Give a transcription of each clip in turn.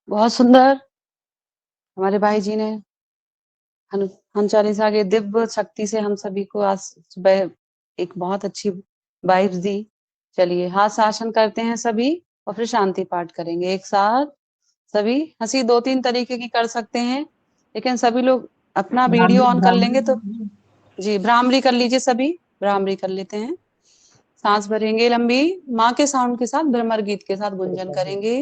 बहुत सुंदर हमारे भाई जी ने हनुमान चालीसा के दिव्य शक्ति से हम सभी को आज सुबह एक बहुत अच्छी वाइब्स दी। चलिए हाथ आसन करते हैं सभी और फिर शांति पाठ करेंगे एक साथ। सभी हंसी 2-3 तरीके की कर सकते हैं, लेकिन सभी लोग अपना वीडियो ऑन कर लेंगे तो जी भ्रामरी कर लीजिए, सभी भ्रामरी कर लेते हैं। सांस भरेंगे लंबी, माँ के साउंड के साथ भ्रमर गीत के साथ गुंजन करेंगे।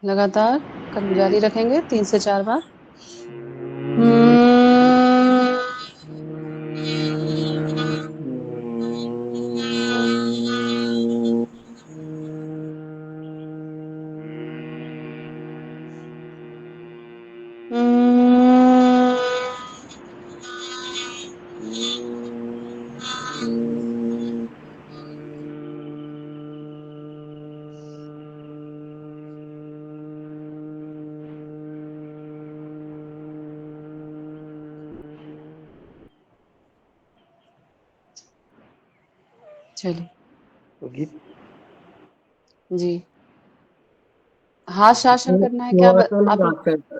लगातार कर्म जारी रखेंगे 3 से 4 बार। चलिए जी, हाथ शासन करना है क्या आप?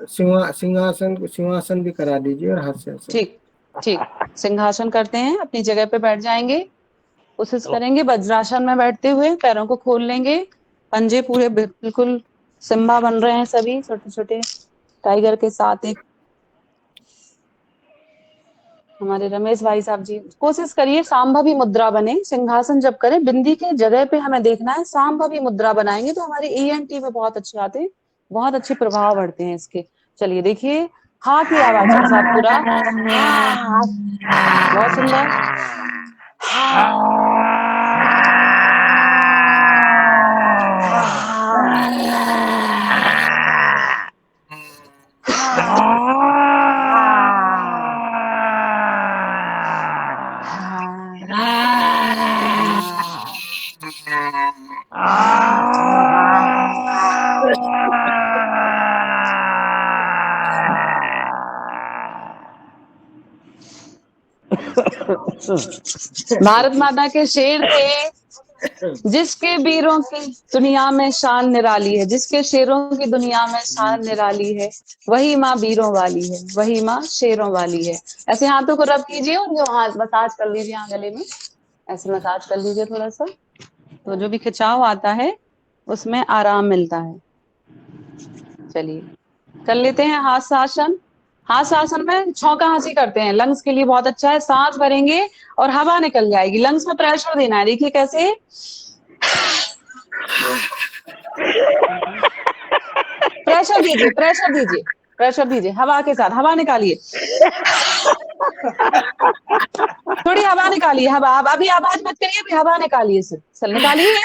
सिंहासन सिंहासन भी करा दीजिए और हाथ से। ठीक ठीक, सिंहासन करते हैं, अपनी जगह पे बैठ जाएंगे। कोशिश करेंगे वज्रासन में बैठते हुए पैरों को खोल लेंगे, पंजे पूरे बिल्कुल सिम्बा बन रहे हैं, सभी छोटे छोटे टाइगर के साथ। एक हमारे रमेश भाई साहब जी कोशिश करिए सांभवी मुद्रा बने, सिंहासन जब करें बिंदी के जगह पे हमें देखना है, सांभवी मुद्रा बनाएंगे तो हमारे ENT में बहुत अच्छे आते हैं, बहुत अच्छे प्रभाव बढ़ते हैं इसके। चलिए देखिए, हाँ की आवाज के साथ पूरा, बहुत सुंदर। भारत माता के शेर थे, जिसके वीरों की दुनिया में शान निराली है, जिसके शेरों की दुनिया में शान निराली है, वही माँ वीरों वाली है, वही माँ शेरों वाली है। ऐसे हाथों को रब कीजिए और जो हाथ मसाज कर लीजिए, यहाँ गले में ऐसे मसाज कर लीजिए थोड़ा सा, तो जो भी खिंचाव आता है उसमें आराम मिलता है। चलिए कर लेते हैं हाथ आसन। हाथ आसन में छौका हंसी करते हैं, लंग्स के लिए बहुत अच्छा है। सांस भरेंगे और हवा निकल जाएगी, लंग्स में प्रेशर देना है। देखिए कैसे, प्रेशर दीजिए, प्रेशर दीजिए, प्रेशर दीजिए, हवा के साथ हवा निकालिए, थोड़ी हवा निकालिए, हवा। अब अभी आवाज मत करिए, अभी हवा निकालिए, सिर्फ निकालिए।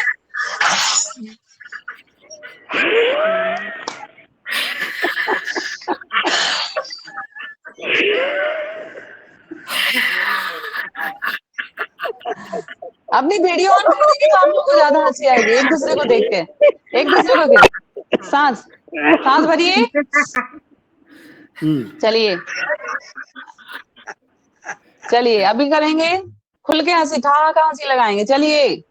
अपनी वीडियो ऑन कर देंगे तो आप लोग को ज्यादा हंसी आएगी, एक दूसरे को देख के, एक दूसरे को देख। सांस सांस भरिए। चलिए चलिए अभी करेंगे खुल के हंसी, ठहाका हंसी लगाएंगे। चलिए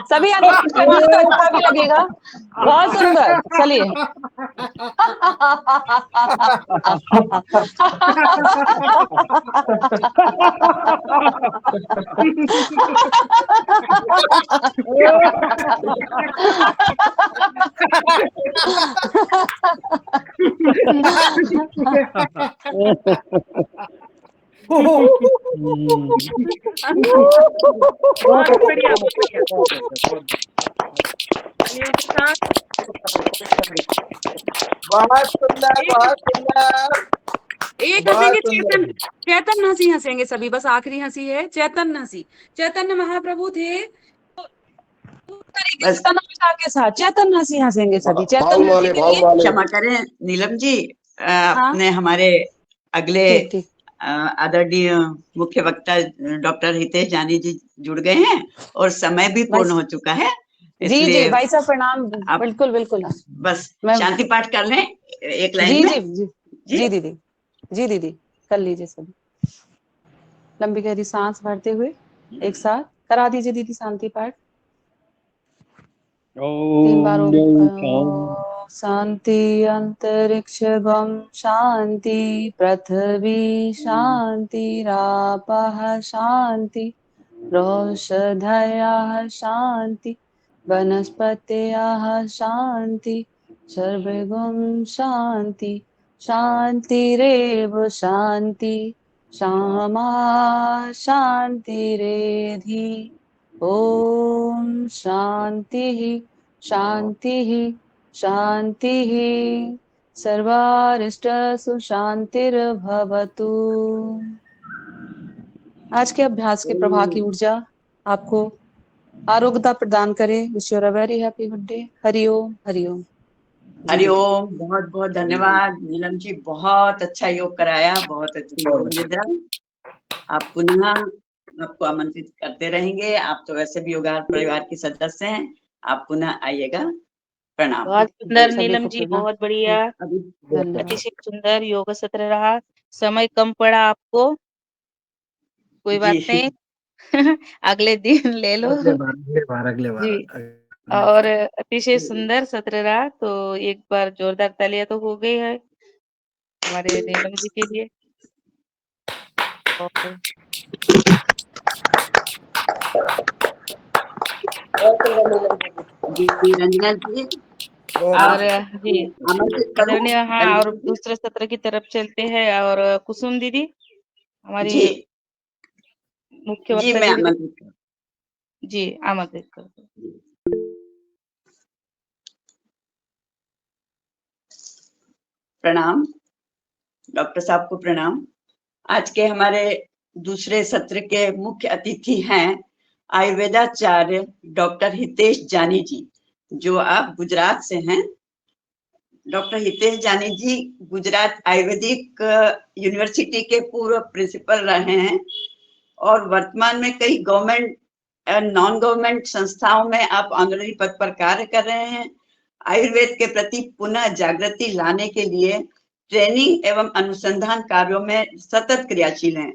सभी अनुमान करेंगे तो अच्छा भी लगेगा, बहुत सुंदर। चलिए बहुत बढ़िया, बहुत बढ़िया। बहुत सुंदर, एक बहुत सुंदर, एक बहुत हंसेंगे सुंदर। चेतन, चैतन्य हंसी हंसेंगे सभी, बस आखिरी हंसी है चैतन्य हंसी। चैतन्य महाप्रभु थे तरीके बस से तमाशा के साथ चैतन्य हंसी हंसेंगे सभी भाव चैतन्य हंसी वाले के भाव लिए। वाले। क्षमा करें नीलम जी, हाँ अपने हमारे अगले ठीक ठीक आदरणीय मुख्य वक्ता डॉक्टर हितेश जानी जी जुड़ गए हैं और समय भी भाई पूर्ण हो चुका है, जी जी इसलिए भाई साहब प्रणाम। आप बिल्कुल बिल्कुल बस मैं शांति पाठ कर लें एक लाइन जी में। जी जी जी जी दीदी, जी दीदी कर लीजिए सभी। लंबी गहरी सांस भरते हुए एक साथ करा दीजिए दीदी शांति पाठ 3 बार ओम ओम द्यौं शां शांति अंतरिक्ष गम शांति पृथ्वी शांति रापः शांति रोषधयः शांति वनस्पतयः शांति सर्वगुण शांति शांतिरेव शांति क्षमा शांतिरेधि ओम शांतिः शांतिः शांतिः सर्वारिष्टसु शांतिर्भवतु। आज के अभ्यास के प्रवाह की ऊर्जा आपको आरोग्यता प्रदान करे। Wish you a very happy good day. Hari Om Hari Om. जी दीदी। हरिओम। बहुत बहुत धन्यवाद नीलम जी, बहुत अच्छा योग कराया, बहुत अच्छी योग निद्रा। आप पुनः आपको आमंत्रित करते रहेंगे, आप तो वैसे भी योगा परिवार के सदस्य हैं, आप पुनः आइएगा। प्रणाम। बहुत सुंदर सभी नीलम को जी, प्रणाम। बहुत बढ़िया, अभी धन्यवाद। अतिशय सुंदर योग सत्र रहा। समय कम पड़ा आपको, कोई बात जी नहीं। अगले दिन ले लो। अगले बार, अगले बार, अगले बार, जी, अगले और बार। अतिशय सुंदर सत्र रहा, तो एक बार जोरदार तालियां तो हो गई है हमारे नीलम जी के लिए। और जी रंजना जी, और आप जी आमंत्रित करूं आदरणीय, हाँ, और रंजना जी? दूसरे सत्र की तरफ चलते हैं। और कुसुम दीदी हमारी जी मुख्य जी वक्ता मैं जुड़ गई। आमंत्रित करूं। जी, आमंत्रित कर दो। प्रणाम डॉक्टर साहब को प्रणाम। आज के हमारे दूसरे सत्र के मुख्य अतिथि हैं आयुर्वेदाचार्य डॉक्टर हितेश जानी जी, जो आप गुजरात से हैं। डॉक्टर हितेश जानी जी गुजरात आयुर्वेदिक यूनिवर्सिटी के पूर्व प्रिंसिपल रहे हैं और वर्तमान में कई गवर्नमेंट नॉन गवर्नमेंट संस्थाओं में आप ऑनररी पद पर कार्य कर रहे हैं। आयुर्वेद के प्रति पुनः जागृति लाने के लिए ट्रेनिंग एवं अनुसंधान कार्यों में सतत क्रियाशील हैं।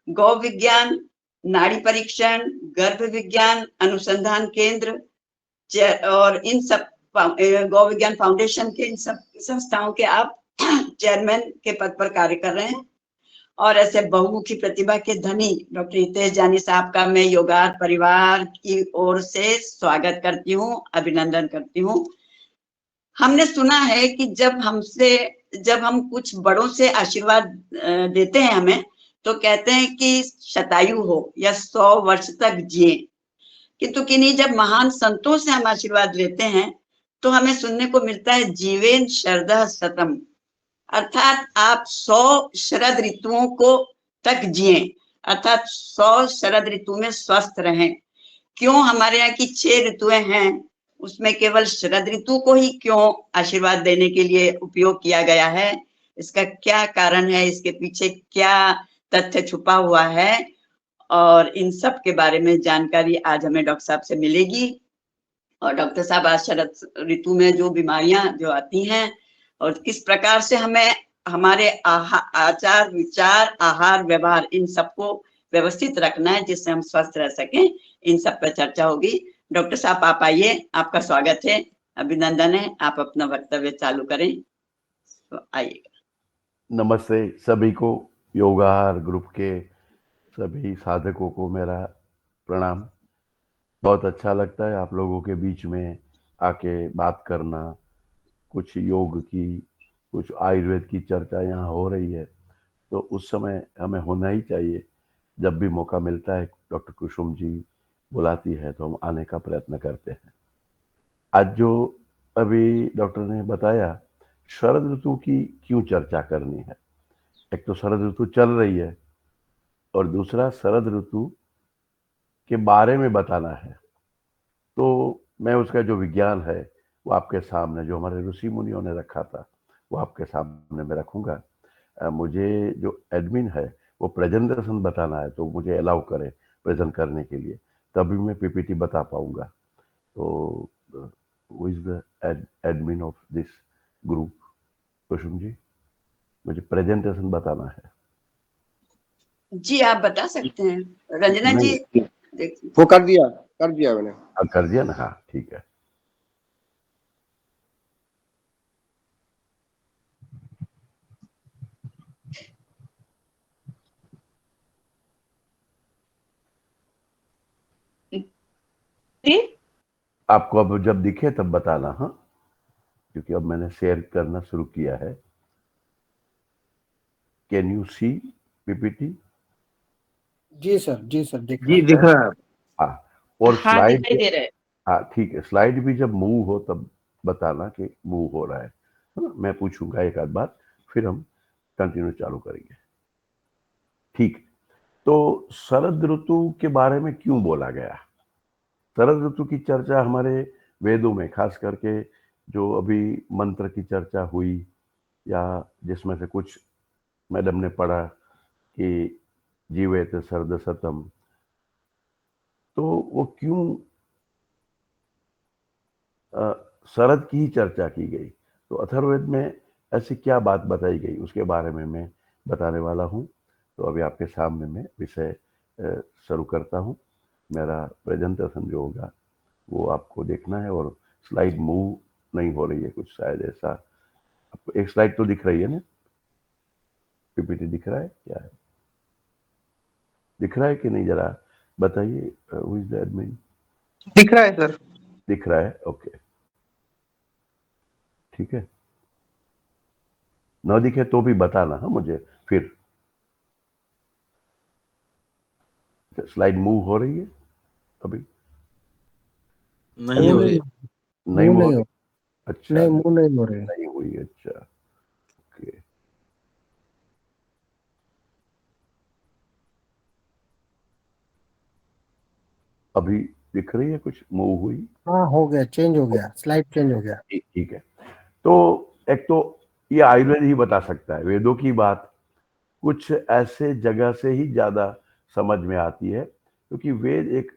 गौ विज्ञान, नाड़ी परीक्षण, गर्भ विज्ञान अनुसंधान केंद्र और इन सब गौ विज्ञान फाउंडेशन के इन सब संस्थाओं के आप चेयरमैन के पद पर कार्य कर रहे हैं। और ऐसे बहुमुखी प्रतिभा के धनी डॉक्टर हितेश जानी साहब का मैं योगार्थ परिवार की ओर से स्वागत करती हूँ, अभिनंदन करती हूँ। हमने सुना है कि जब हम कुछ बड़ों से आशीर्वाद देते हैं हमें, तो कहते हैं कि शतायु हो या 100 वर्ष तक जिए, किंतु किन्हीं जब महान संतों से हम आशीर्वाद लेते हैं तो हमें सुनने को मिलता है जीवेन शरदः शतम, अर्थात आप 100 शरद ऋतुओं को तक जिए, अर्थात 100 शरद ऋतु में स्वस्थ रहें। क्यों हमारे यहाँ की 6 ऋतुएं हैं, उसमें केवल शरद ऋतु को ही क्यों आशीर्वाद देने के लिए उपयोग किया गया है? इसका क्या कारण है? इसके पीछे क्या तथ्य छुपा हुआ है? और इन सब के बारे में जानकारी आज हमें डॉक्टर साहब से मिलेगी। और डॉक्टर साहब, आज शरद ऋतु में जो बीमारियां जो आती हैं और किस प्रकार से हमें हमारे आचार विचार आहार व्यवहार इन सबको व्यवस्थित रखना है जिससे हम स्वस्थ रह सकें, इन सब पर चर्चा होगी। डॉक्टर साहब आप आइए, आपका स्वागत है, अभिनंदन है, आप अपना वक्तव्य चालू करें, तो आइएगा। नमस्ते सभी को, योगाहार ग्रुप के सभी साधकों को मेरा प्रणाम। बहुत अच्छा लगता है आप लोगों के बीच में आके बात करना। कुछ योग की, कुछ आयुर्वेद की चर्चा यहाँ हो रही है, तो उस समय हमें होना ही चाहिए। जब भी मौका मिलता है, डॉक्टर कुसुम जी बुलाती है तो हम आने का प्रयत्न करते हैं। आज जो अभी डॉक्टर ने बताया शरद ऋतु की क्यों चर्चा करनी है। एक तो शरद ऋतु चल रही है और दूसरा शरद ऋतु के बारे में बताना है। तो मैं उसका जो विज्ञान है वो आपके सामने, जो हमारे ऋषि मुनियों ने रखा था, वो आपके सामने मैं रखूंगा। मुझे जो एडमिन है वो प्रेजेंटेशन बताना है, तो मुझे अलाउ करे प्रेजेंट करने के लिए, तभी मैं पीपीटी बता पाऊंगा। तो who is the admin of this group? Kusum ji, मुझे प्रेजेंटेशन बताना है। जी आप बता सकते हैं। रंजना जी नहीं, देखिए। वो कर दिया मैंने। अब कर दिया ना? हाँ ठीक है। जी आपको अब जब दिखे तब बताना, हाँ, क्योंकि अब मैंने शेयर करना शुरू किया है। Can you see PPT? जी सर दिख जी दिख रहा है। हाँ, और हाँ स्लाइड, दिखाई दे रहा है। हाँ ठीक है, स्लाइड भी जब मूव हो तब बताना कि मूव हो रहा है ना? मैं पूछूंगा एक आध बार, फिर हम कंटिन्यू चालू करेंगे। ठीक। तो शरद ऋतु के बारे में क्यों बोला गया? शरद ऋतु की चर्चा हमारे वेदों में, खास करके जो अभी मंत्र की चर्चा हुई, या जिसमें से कुछ मैडम ने पढ़ा कि जीवेत शरद शतम, तो वो क्यों शरद की ही चर्चा की गई? तो अथर्ववेद में ऐसी क्या बात बताई गई उसके बारे में मैं बताने वाला हूँ। तो अभी आपके सामने मैं विषय शुरू करता हूँ। मेरा प्रेजेंटेशन जो होगा वो आपको देखना है, और स्लाइड मूव नहीं हो रही है कुछ, शायद ऐसा। आपको एक स्लाइड तो दिख रही है ना? पीपीटी दिख रहा है क्या? है दिख रहा है कि नहीं, जरा बताइए। Who is the admin? दिख रहा है सर। दिख रहा है, ओके ठीक है। न दिखे तो भी बताना, हाँ मुझे फिर। स्लाइड मूव हो रही है अभी? नहीं हो रही। नहीं मुंह हो नहीं रही? हो अच्छा, नहीं मुंह नहीं हो रही। नहीं हुई, अच्छा ओके। अभी दिख रही है कुछ मूव हुई? हाँ हो गया, चेंज हो गया, स्लाइड चेंज हो गया। ठीक ठीक है। तो एक तो ये आयुर्वेद ही बता सकता है। वेदों की बात कुछ ऐसे जगह से ही ज्यादा समझ में आती है, क्योंकि वेद एक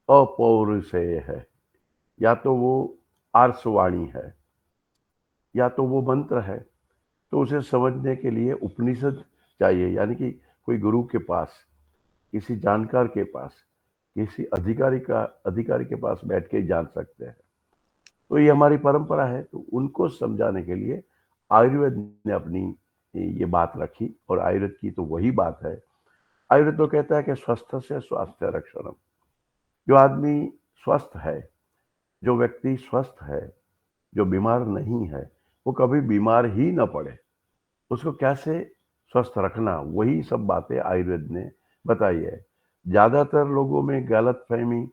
अपौरुषेय है। या तो वो आर्षवाणी है, या तो वो मंत्र है। तो उसे समझने के लिए उपनिषद चाहिए, यानी कि कोई गुरु के पास, किसी जानकार के पास, किसी अधिकारी के पास बैठ के जान सकते हैं। तो ये हमारी परंपरा है, तो उनको समझाने के लिए आयुर्वेद ने अपनी ये बात रखी। और आयुर्वेद की तो वही बात है। आयुर्वेद तो कहता है कि स्वस्थ से स्वास्थ्य रक्षणम। जो आदमी स्वस्थ है, जो व्यक्ति स्वस्थ है, जो बीमार नहीं है, वो कभी बीमार ही न पड़े। उसको कैसे स्वस्थ रखना, वही सब बातें आयुर्वेद ने बताई है। ज्यादातर लोगों में गलत फहमी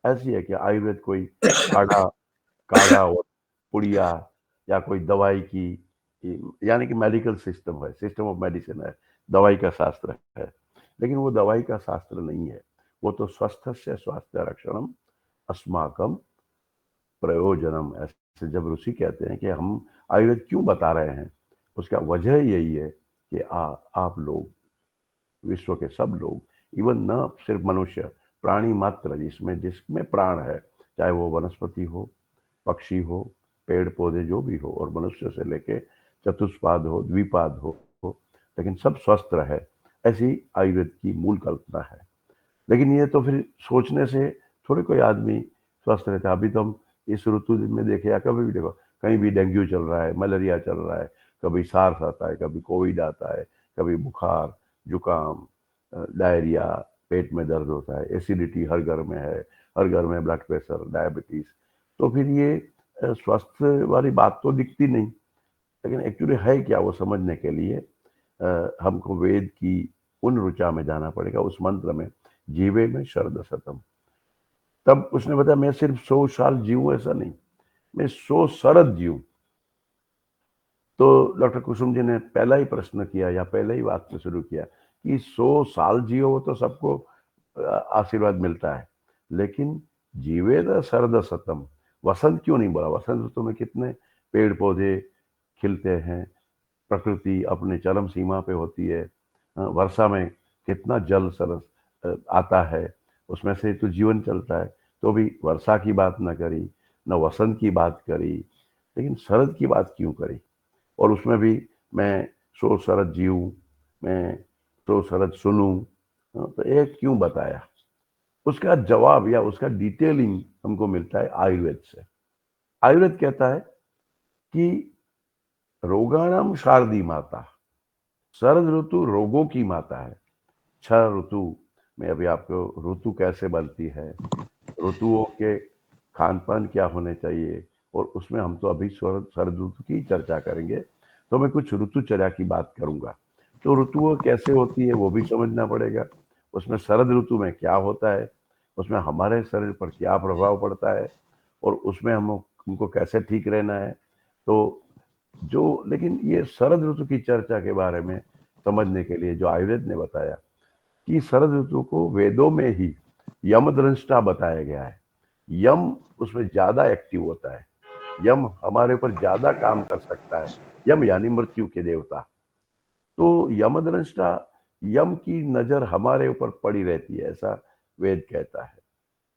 ऐसी है कि आयुर्वेद कोई काढ़ा काढ़ा और पुड़िया, या कोई दवाई की, यानी कि मेडिकल सिस्टम है, सिस्टम ऑफ मेडिसिन है, दवाई का शास्त्र है। लेकिन वो दवाई का शास्त्र नहीं है। वो तो स्वस्थ से स्वास्थ्य रक्षणम अस्माकम प्रयोजनम। ऐसे जब ऋषि कहते हैं कि हम आयुर्वेद क्यों बता रहे हैं, उसका वजह यही है कि आप लोग, विश्व के सब लोग, इवन न सिर्फ मनुष्य, प्राणी मात्र जिसमें प्राण है, चाहे वो वनस्पति हो, पक्षी हो, पेड़ पौधे जो भी हो, और मनुष्य से लेके चतुष्पाद हो, द्विपाद हो, लेकिन सब स्वस्थ रहे, ऐसी आयुर्वेद की मूल कल्पना है। लेकिन ये तो फिर सोचने से थोड़े कोई आदमी स्वस्थ रहता है। अभी तो हम इस ऋतु में देखे, या कभी भी देखो, कहीं भी डेंगू चल रहा है, मलेरिया चल रहा है, कभी सार्स आता है, कभी कोविड आता है, कभी बुखार, जुकाम, डायरिया, पेट में दर्द होता है, एसिडिटी हर घर में है, हर घर में ब्लड प्रेशर, डायबिटीज। तो फिर ये स्वास्थ्य वाली बात तो दिखती नहीं, लेकिन एक्चुअली है क्या, वो समझने के लिए हमको वेद की उन ऋचा में जाना पड़ेगा, उस मंत्र में, जीवे में शरद शतम। तब उसने बताया मैं सिर्फ 100 साल जीऊं ऐसा नहीं, मैं 100 शरद जीऊं। तो डॉक्टर कुसुम जी ने पहला ही प्रश्न किया या पहले ही बात से शुरू किया कि 100 साल जियो, वो तो सबको आशीर्वाद मिलता है, लेकिन जीवेद शरद शतम, वसंत क्यों नहीं बोला? वसंत ऋतु में कितने पेड़ पौधे खिलते हैं, प्रकृति अपने चरम सीमा पे होती है। वर्षा में कितना जल सरस आता है, उसमें से तो जीवन चलता है। तो भी वर्षा की बात न करी, न वसंत की बात करी, लेकिन शरद की बात क्यों करी? और उसमें भी मैं 100 शरद जीऊं, मैं 100 शरद सुनूं, तो एक क्यों बताया? उसका जवाब या उसका डिटेलिंग हमको मिलता है आयुर्वेद से। आयुर्वेद कहता है कि रोगाणाम शारदी माता, शरद ऋतु रोगों की माता है। 6 ऋतु में अभी आपको ऋतु कैसे बनती है, ऋतुओं के खान पान क्या होने चाहिए, और उसमें हम तो अभी शरद ऋतु की चर्चा करेंगे, तो मैं कुछ ऋतुचर्या की बात करूंगा। तो ऋतुओं कैसे होती है वो भी समझना पड़ेगा। उसमें शरद ऋतु में क्या होता है, उसमें हमारे शरीर पर क्या प्रभाव पड़ता है, और उसमें हमको कैसे ठीक रहना है। तो लेकिन ये शरद ऋतु की चर्चा के बारे में समझने के लिए जो आयुर्वेद ने बताया कि शरद ऋतु को वेदों में ही यमदृष्टा बताया गया है। यम उसमें ज्यादा एक्टिव होता है, यम हमारे ऊपर ज्यादा काम कर सकता है। यम यानी मृत्यु के देवता। तो यमदृष्टा, यम की नजर हमारे ऊपर पड़ी रहती है, ऐसा वेद कहता है।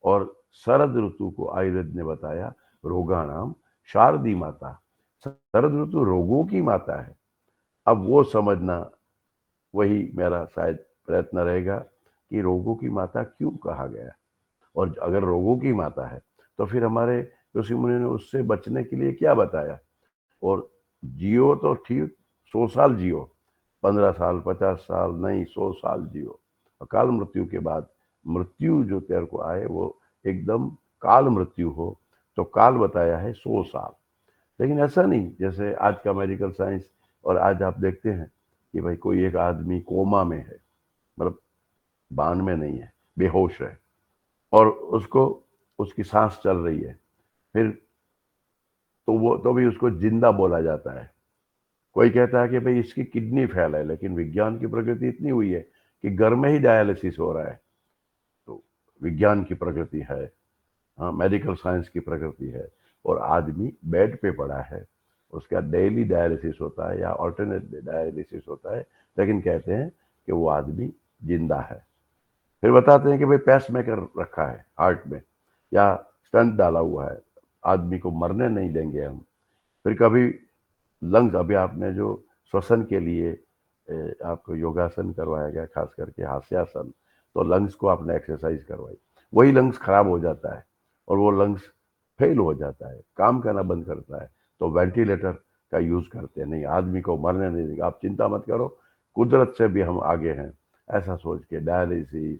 और शरद ऋतु को आयुर्वेद ने बताया रोगाणाम शारदी माता, शरद ऋतु रोगों की माता है। अब वो समझना, वही मेरा शायद प्रयत्न रहेगा कि रोगों की माता क्यों कहा गया, और अगर रोगों की माता है तो फिर हमारे ऋषि मुनि ने उससे बचने के लिए क्या बताया। और जियो तो ठीक, 100 साल जियो, 15 साल 50 साल नहीं, 100 साल जियो। अकाल मृत्यु के बाद मृत्यु जो तेरे को आए वो एकदम काल मृत्यु हो, तो काल बताया है 100 साल। लेकिन ऐसा नहीं जैसे आज का मेडिकल साइंस, और आज आप देखते हैं कि भाई कोई एक आदमी कोमा में है, मतलब बान में नहीं है, बेहोश है, और उसको उसकी सांस चल रही है, फिर तो वो तो भी उसको जिंदा बोला जाता है। कोई कहता है कि भाई इसकी किडनी फेल है, लेकिन विज्ञान की प्रगति इतनी हुई है कि घर में ही डायलिसिस हो रहा है। तो विज्ञान की प्रगति है, हाँ, मेडिकल साइंस की प्रगति है, और आदमी बेड पे पड़ा है, उसका डेली डायलिसिस होता है या ऑल्टरनेट डायलिसिस होता है, लेकिन कहते हैं कि वो आदमी जिंदा है। फिर बताते हैं कि भाई पेस मेकर रखा है हार्ट में, या स्टंट डाला हुआ है, आदमी को मरने नहीं देंगे हम। फिर कभी लंग्स, अभी आपने जो श्वसन के लिए आपको योगासन करवाया गया, खास करके हास्यासन, तो लंग्स को आपने एक्सरसाइज करवाई, वही लंग्स खराब हो जाता है और वो लंग्स फेल हो जाता है, काम करना बंद करता है, तो वेंटिलेटर का यूज करते हैं। नहीं, आदमी को मरने नहीं देंगे, आप चिंता मत करो, कुदरत से भी हम आगे हैं, ऐसा सोच के डायलिसिस,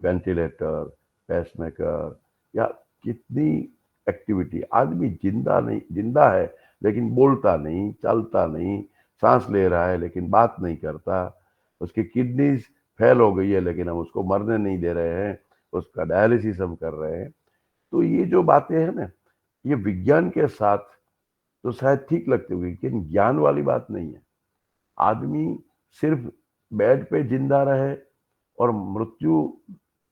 वेंटिलेटर, पेसमेकर, या कितनी एक्टिविटी। आदमी जिंदा नहीं, जिंदा है लेकिन बोलता नहीं, चलता नहीं, सांस ले रहा है लेकिन बात नहीं करता, उसकी किडनीज फेल हो गई है लेकिन हम उसको मरने नहीं दे रहे हैं, उसका डायलिसिस हम कर रहे हैं। तो ये जो बातें हैं ना, ये विज्ञान के साथ तो शायद ठीक लगती होगी, लेकिन ज्ञान वाली बात नहीं है। आदमी सिर्फ बेड पे जिंदा रहे और मृत्यु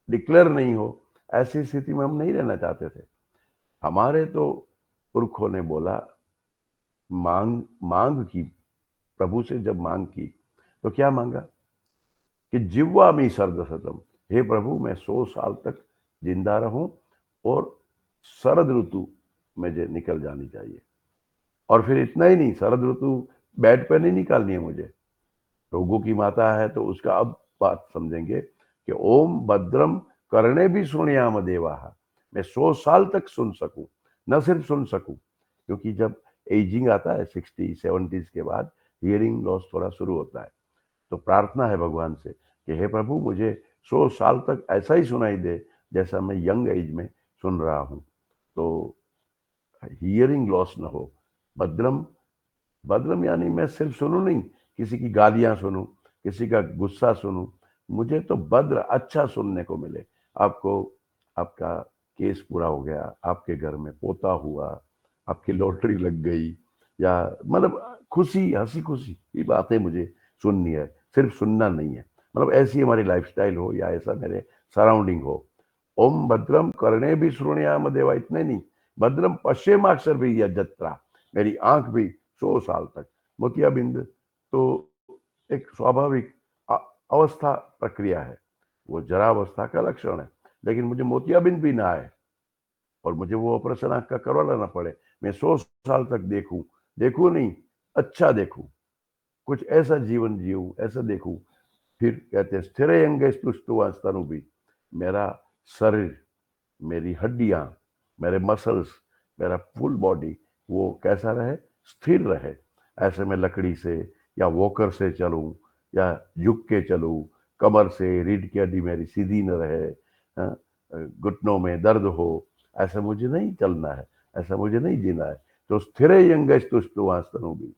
डिक्लेयर नहीं हो, ऐसी स्थिति में हम नहीं रहना चाहते थे। हमारे तो पुरखों ने बोला, मांग मांग की, प्रभु से जब मांग की तो क्या मांगा कि जिह्वा में शरद शतम, हे प्रभु मैं 100 साल तक जिंदा रहूं और शरद ऋतु मुझे निकल जानी चाहिए। और फिर इतना ही नहीं, शरद ऋतु बेड पे नहीं निकालनी है मुझे, रोगों की माता है तो उसका अब बात समझेंगे कि ओम भद्रम करने भी सुनियाम देवा, मैं 100 साल तक सुन सकूं, न सिर्फ सुन सकूं, क्योंकि जब एजिंग आता है 60-70 के बाद हियरिंग लॉस थोड़ा शुरू होता है। तो प्रार्थना है भगवान से कि हे प्रभु मुझे 100 साल तक ऐसा ही सुनाई दे जैसा मैं यंग एज में सुन रहा हूं, तो हियरिंग लॉस न हो। भद्रम, भद्रम यानी मैं सिर्फ सुनूं नहीं, किसी की गालियां सुनूं, किसी का गुस्सा सुनूं, मुझे तो भद्र अच्छा सुनने को मिले। आपको आपका केस पूरा हो गया, आपके घर में पोता हुआ, आपकी लॉटरी लग गई, या मतलब खुशी, हंसी खुशी की बातें मुझे सुननी है, सिर्फ सुनना नहीं है। मतलब ऐसी हमारी लाइफस्टाइल हो या ऐसा मेरे सराउंडिंग हो। ओम भद्रम कर्णे भी श्रोणयाम देवा, इतने नहीं, भद्रम पश्चिमाक्षर भी यह जत्रा, मेरी आंख भी 100 साल तक। मोतियाबिंद तो एक स्वाभाविक अवस्था प्रक्रिया है, वो जरा अवस्था का लक्षण है, लेकिन मुझे मोतियाबिंद भी ना आए और मुझे वो ऑपरेशन आंख का करवा लेना पड़े, मैं 100 साल तक देखूं नहीं, अच्छा देखूं, कुछ ऐसा जीवन जीऊं, ऐसा देखूं। फिर कहते हैं स्थिर अंग भी, मेरा शरीर, मेरी हड्डियां, मेरे मसल्स, मेरा फुल बॉडी वो कैसा रहे, स्थिर रहे। ऐसे में लकड़ी से या वॉकर से चलूं या झुक के चलूं, कमर से रीढ़ की हड्डी मेरी सीधी न रहे, हाँ, घुटनों में दर्द हो, ऐसा मुझे नहीं चलना है, ऐसा मुझे नहीं जीना है। तो स्थिर अंग भी,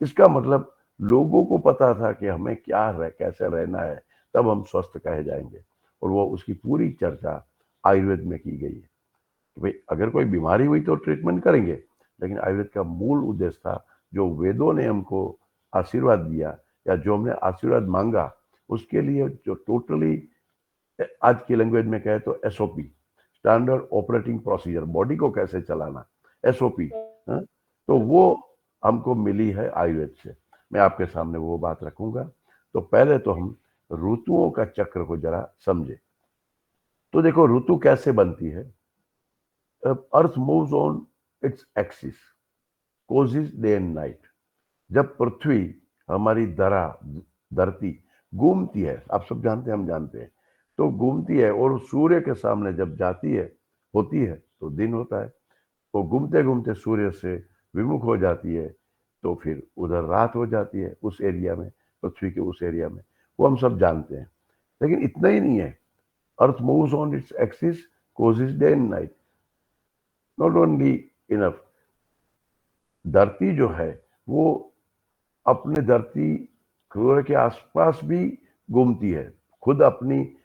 इसका मतलब लोगों को पता था कि हमें कैसे रहना है, तब हम स्वस्थ कहे जाएंगे। और वो उसकी पूरी चर्चा आयुर्वेद में की गई है कि भाई अगर कोई बीमारी हुई तो ट्रीटमेंट करेंगे, लेकिन आयुर्वेद का मूल उद्देश्य था, जो वेदों ने हमको आशीर्वाद दिया या जो हमने आशीर्वाद मांगा, उसके लिए जो टोटली आज की लैंग्वेज में कहे तो SOP, standard operating procedure, body को कैसे चलाना, एसओपी, तो वो हमको मिली है आयुर्वेद से। मैं आपके सामने वो बात रखूंगा। तो पहले तो हम ऋतुओं का चक्र को जरा समझे। तो देखो ऋतु कैसे बनती है। Earth moves on its axis, causes day and night. जब पृथ्वी, हमारी धरती घूमती है, आप सब जानते हैं, हम जानते हैं, तो घूमती है और सूर्य के सामने जब जाती है, होती है, तो दिन होता है। वो घूमते घूमते सूर्य से विमुख हो जाती है, तो फिर उधर रात हो जाती है, उस एरिया में, पृथ्वी के उस एरिया में, वो हम सब जानते हैं। लेकिन इतना ही नहीं है, earth moves on its axis, causes day and night. Not only enough, धरती जो है वो अपने धरती सूर्य के आसपास भी घूमती है, खुद अपनी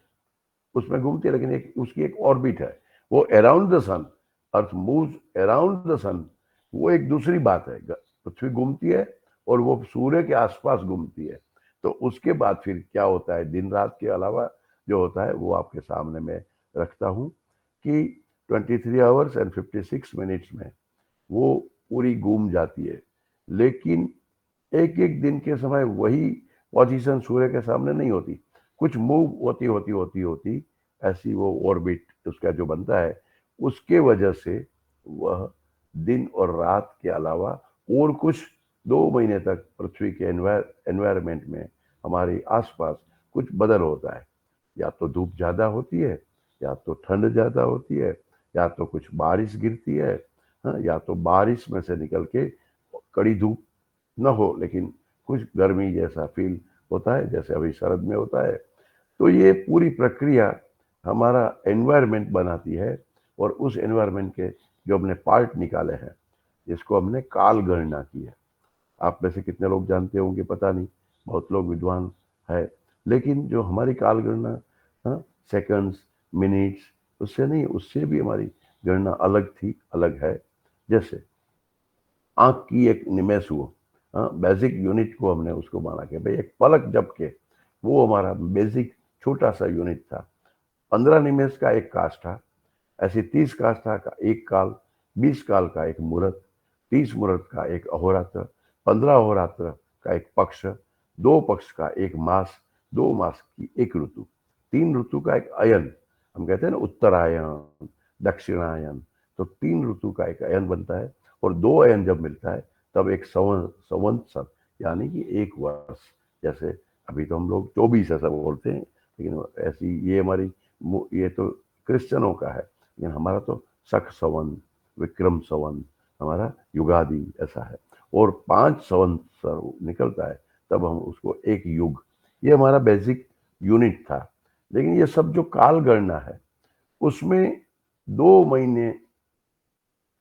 उसमें घूमती है, लेकिन उसकी एक ऑर्बिट है, वो around the sun, earth moves around the sun, वो एक दूसरी बात है। पृथ्वी घूमती है और वो सूर्य के आसपास घूमती है। तो उसके बाद फिर क्या होता है, दिन रात के अलावा जो होता है वो आपके सामने मैं रखता हूँ कि 23 आवर्स एंड 56 मिनट्स में वो पूरी घूम जाती है। लेकिन एक एक दिन के समय वही पोजीशन सूर्य के सामने नहीं होती, कुछ मूव होती ऐसी वो ऑर्बिट उसका जो बनता है, उसके वजह से वह दिन और रात के अलावा और कुछ 2 महीने तक पृथ्वी के एनवायरमेंट में हमारे आसपास कुछ बदल होता है। या तो धूप ज्यादा होती है, या तो ठंड ज्यादा होती है, या तो कुछ बारिश गिरती है, या तो बारिश में से निकल के कड़ी धूप न हो, लेकिन कुछ गर्मी जैसा फील होता है, जैसे अभी शरद में होता है। तो ये पूरी प्रक्रिया हमारा एनवायरनमेंट बनाती है, और उस एनवायरनमेंट के जो हमने पार्ट निकाले हैं, जिसको हमने काल गणना की है। आप में से कितने लोग जानते होंगे पता नहीं, बहुत लोग विद्वान है, लेकिन जो हमारी काल गणना सेकंड्स, मिनट्स, उससे नहीं, उससे भी हमारी गणना अलग थी, अलग है। जैसे आंख की एक निमेष हुआ, बेसिक यूनिट को हमने उसको माना कि भाई एक पलक झपके, वो हमारा बेसिक छोटा सा यूनिट था। 15 निमेष का एक काष्ठा, ऐसे 30 काष्ठा का एक काल, 20 काल का एक मुहूर्त, 30 मुहूर्त का एक अहोरात्र, 15 अहोरात्र का एक पक्ष, 2 पक्ष का एक मास, 2 मास की एक ऋतु, 3 ऋतु का एक अयन। हम कहते हैं ना उत्तरायण, दक्षिणायन, तो 3 ऋतु का एक अयन बनता है, और 2 अयन जब मिलता है तब एक संवत्सर, यानी कि 1 वर्ष। जैसे अभी तो हम लोग 24 ऐसा बोलते हैं, लेकिन ऐसी ये हमारी, ये तो क्रिश्चियनों का है, लेकिन हमारा तो शक संवत, विक्रम संवत, हमारा युगादि ऐसा है। और 5 संवत्सर निकलता है तब हम उसको एक युग, ये हमारा बेसिक यूनिट था। लेकिन ये सब जो काल गणना है, उसमें 2 महीने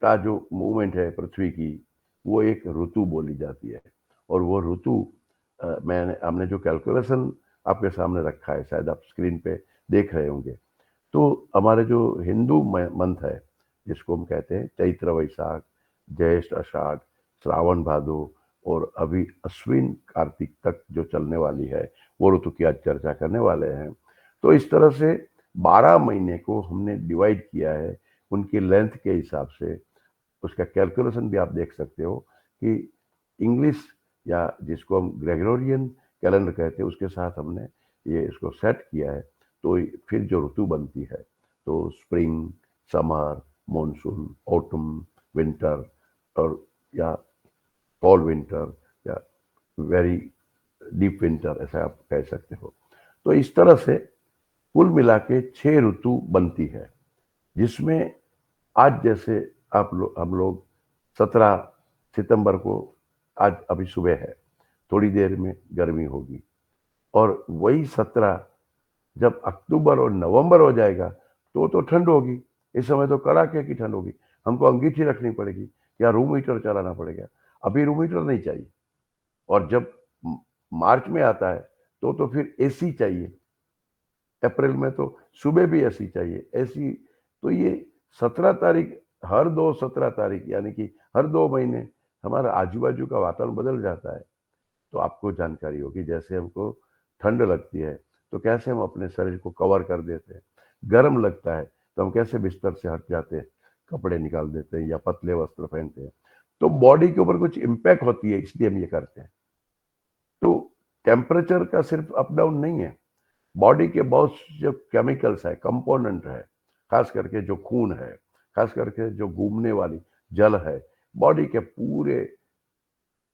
का जो मूवमेंट है पृथ्वी की, वो एक ऋतु बोली जाती है। और वो ऋतु हमने जो कैलकुलेशन आपके सामने रखा है, शायद आप स्क्रीन पे देख रहे होंगे, तो हमारे जो हिंदू मंथ है, जिसको हम कहते हैं चैत्र वैशाख ज्येष्ठ आषाढ़, श्रावण भादो और अभी अश्विन कार्तिक तक जो चलने वाली है वो ऋतु की आज चर्चा करने वाले हैं। तो इस तरह से 12 महीने को हमने डिवाइड किया है उनकी लेंथ के हिसाब से। उसका कैलकुलेशन भी आप देख सकते हो कि इंग्लिश या जिसको हम ग्रेगोरियन कैलेंडर कहते हैं उसके साथ हमने ये इसको सेट किया है। तो फिर जो ऋतु बनती है तो spring, summer, monsoon, autumn, winter और या फॉल विंटर या वेरी डीप विंटर ऐसा आप कह सकते हो। तो इस तरह से कुल मिला के 6 ऋतु बनती है, जिसमें आज जैसे हम लोग 17 सितंबर को आज अभी सुबह है, थोड़ी देर में गर्मी होगी और वही 17 जब अक्टूबर और नवंबर हो जाएगा तो ठंड होगी। इस समय तो कड़ाके की ठंड होगी, हमको अंगीठी रखनी पड़ेगी या रूम हीटर चलाना पड़ेगा। अभी रूम हीटर नहीं चाहिए। और जब मार्च में आता है तो फिर एसी चाहिए। अप्रैल में तो सुबह भी एसी चाहिए। एसी तो ये 17 तारीख, हर 17 तारीख यानी कि हर 2 महीने हमारा आजू बाजू का वातावरण बदल जाता है। तो आपको जानकारी होगी, जैसे हमको ठंड लगती है तो कैसे हम अपने शरीर को कवर कर देते हैं, गर्म लगता है तो हम कैसे बिस्तर से हट जाते हैं, कपड़े निकाल देते हैं या पतले वस्त्र पहनते हैं। तो बॉडी के ऊपर कुछ इम्पैक्ट होती है, इसलिए हम ये करते हैं। तो टेम्परेचर का सिर्फ अप डाउन नहीं है, बॉडी के बहुत जो केमिकल्स है, कंपोनेंट है, खास करके जो खून है, खास करके जो घूमने वाली जल है, बॉडी के पूरे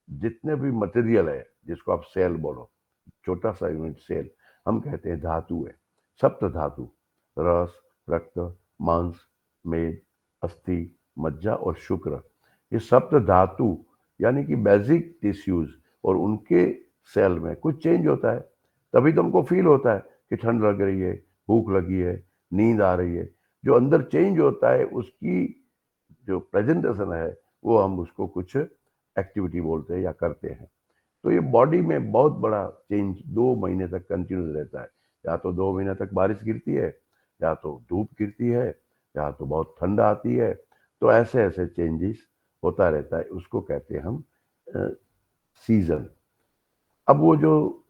जितने भी मटेरियल है, जिसको आप सेल बोलो, छोटा सा यूनिट सेल, हम कहते हैं धातु है। सप्त धातु, रस, रक्त, मांस, मेद, अस्थि, मज्जा और शुक्र, ये सप्त धातु यानी कि बेसिक टिश्यूज और उनके सेल में कुछ चेंज होता है, तभी तो हमको फील होता है कि ठंड लग रही है, भूख लगी है, नींद आ रही है। जो अंदर चेंज होता है उसकी जो प्रेजेंटेशन है वो हम उसको कुछ एक्टिविटी बोलते हैं या करते हैं। तो ये बॉडी में बहुत बड़ा चेंज 2 महीने तक कंटिन्यूस रहता है। या तो 2 महीने तक बारिश गिरती है, या तो धूप गिरती है, या तो बहुत ठंड आती है। तो ऐसे ऐसे चेंजेस होता रहता है, उसको कहते हैं हम सीजन। अब वो जो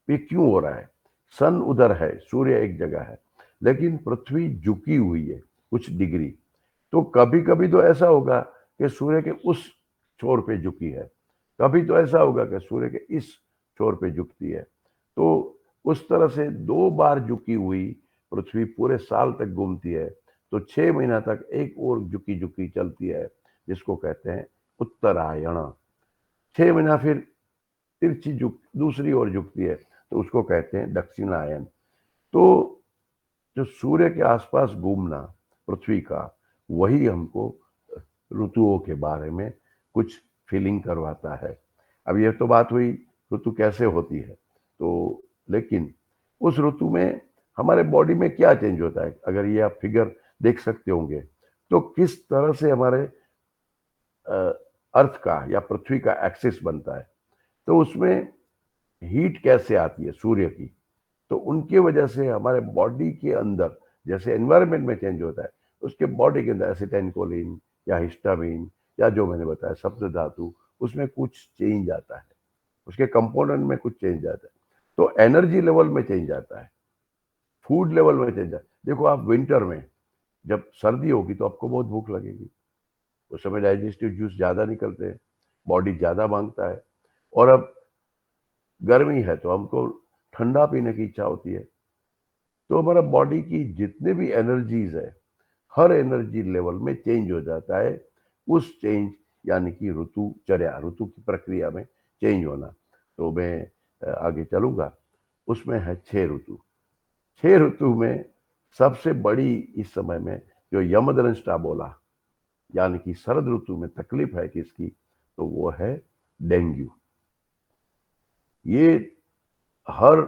ये क्यों हो रहा है, सन उधर है, सूर्य एक जगह है, लेकिन पृथ्वी झुकी हुई है कुछ डिग्री। तो कभी कभी तो ऐसा होगा कि सूर्य के उस छोर पे झुकी है, कभी तो ऐसा होगा कि सूर्य के इस छोर पे झुकती है। तो उस तरह से 2 बार झुकी हुई पृथ्वी पूरे साल तक घूमती है। तो 6 महीना तक एक और झुकी झुकी चलती है, जिसको कहते हैं उत्तरायण। 6 महीना फिर तिरछी झुक दूसरी ओर झुकती है, तो उसको कहते हैं दक्षिणायन। तो जो सूर्य के आसपास घूमना पृथ्वी का, वही हमको ऋतुओं के बारे में कुछ फीलिंग करवाता है। अब ये तो बात हुई ऋतु कैसे होती है, तो लेकिन उस ऋतु में हमारे बॉडी में क्या चेंज होता है, अगर ये आप फिगर देख सकते होंगे तो किस तरह से हमारे अर्थ का या पृथ्वी का एक्सिस बनता है। तो उसमें हीट कैसे आती है सूर्य की, तो उनकी वजह से हमारे बॉडी के अंदर जैसे एनवायरनमेंट में चेंज होता है, उसके बॉडी के अंदर एसिटाइलकोलिन या हिस्टामिन या जो मैंने बताया सप्त धातु, उसमें कुछ चेंज आता है, उसके कंपोनेंट में कुछ चेंज आता है। तो एनर्जी लेवल में चेंज आता है, फूड लेवल में चेंज आता है। देखो आप विंटर में जब सर्दी होगी तो आपको बहुत भूख लगेगी, उस समय डाइजेस्टिव जूस ज्यादा निकलते हैं, बॉडी ज्यादा मांगता है। और अब गर्मी है तो हमको ठंडा पीने की इच्छा होती है। तो हमारा बॉडी की जितने भी एनर्जीज है, हर एनर्जी लेवल में चेंज हो जाता है। उस चेंज यानी कि ऋतुचर्या, ऋतु की प्रक्रिया में चेंज होना। तो मैं आगे चलूंगा, उसमें है 6 ऋतु। 6 ऋतु में सबसे बड़ी इस समय में जो यमदंष्टा बोला, यानी कि शरद ऋतु में तकलीफ है किसकी, तो वो है डेंगू। ये हर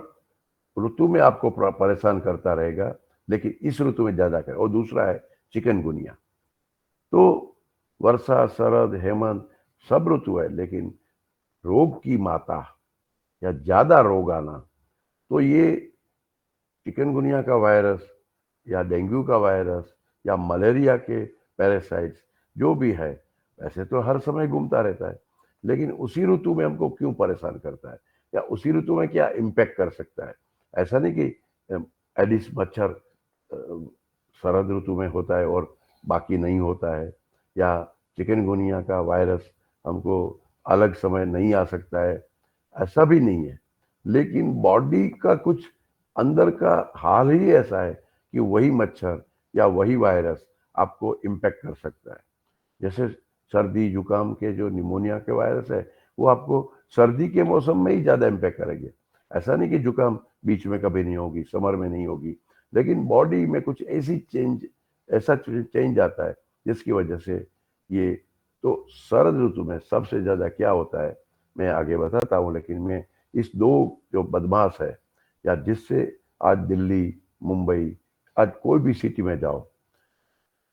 ऋतु में आपको परेशान करता रहेगा, लेकिन इस ऋतु में ज्यादा करे। और दूसरा है चिकनगुनिया। तो वर्षा, शरद, हेमंत सब ऋतु है, लेकिन रोग की माता या ज्यादा रोग आना, तो ये चिकनगुनिया का वायरस या डेंगू का वायरस या मलेरिया के पैरासाइट्स जो भी है, वैसे तो हर समय घूमता रहता है, लेकिन उसी ऋतु में हमको क्यों परेशान करता है, या उसी ऋतु में क्या इम्पैक्ट कर सकता है। ऐसा नहीं कि एडिस मच्छर शरद ऋतु में होता है और बाकी नहीं होता है, या चिकनगुनिया का वायरस हमको अलग समय नहीं आ सकता है, ऐसा भी नहीं है। लेकिन बॉडी का कुछ अंदर का हाल ही ऐसा है कि वही मच्छर या वही वायरस आपको इम्पैक्ट कर सकता है। जैसे सर्दी जुकाम के जो निमोनिया के वायरस है, वो आपको सर्दी के मौसम में ही ज़्यादा इम्पैक्ट करेंगे। ऐसा नहीं कि जुकाम बीच में कभी नहीं होगी, समर में नहीं होगी, लेकिन बॉडी में कुछ ऐसा चेंज आता है जिसकी वजह से ये। तो शरद ऋतु में सबसे ज़्यादा क्या होता है मैं आगे बताता हूँ, लेकिन मैं इस दो जो बदमाश है, या जिससे आज दिल्ली मुंबई, आज कोई भी सिटी में जाओ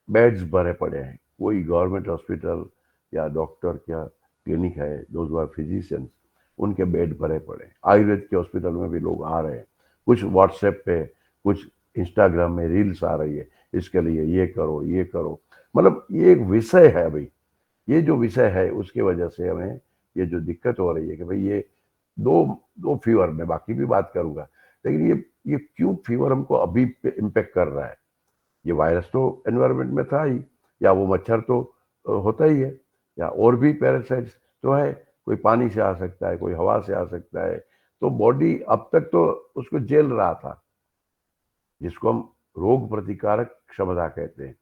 बेड्स भरे पड़े हैं, कोई गवर्नमेंट हॉस्पिटल या डॉक्टर क्या क्लिनिक है, दोज आर फिजिशियंस, उनके बेड भरे पड़े हैं। आयुर्वेद के हॉस्पिटल में भी लोग आ रहे हैं, कुछ व्हाट्सएप पे, कुछ इंस्टाग्राम में रील्स आ रही है, इसके लिए ये करो ये करो। मतलब ये एक विषय है भाई, ये जो विषय है उसकी वजह से हमें ये जो दिक्कत हो रही है कि भाई ये दो फीवर, में बाकी भी बात करूंगा, लेकिन ये क्यों फीवर हमको अभी इम्पेक्ट कर रहा है। ये वायरस तो एनवायरनमेंट में था ही, या वो मच्छर तो होता ही है, या और भी पैरासाइट्स तो है, कोई पानी से आ सकता है, कोई हवा से आ सकता है। तो बॉडी अब तक तो उसको झेल रहा था, जिसको हम रोग प्रतिकारक क्षमता कहते हैं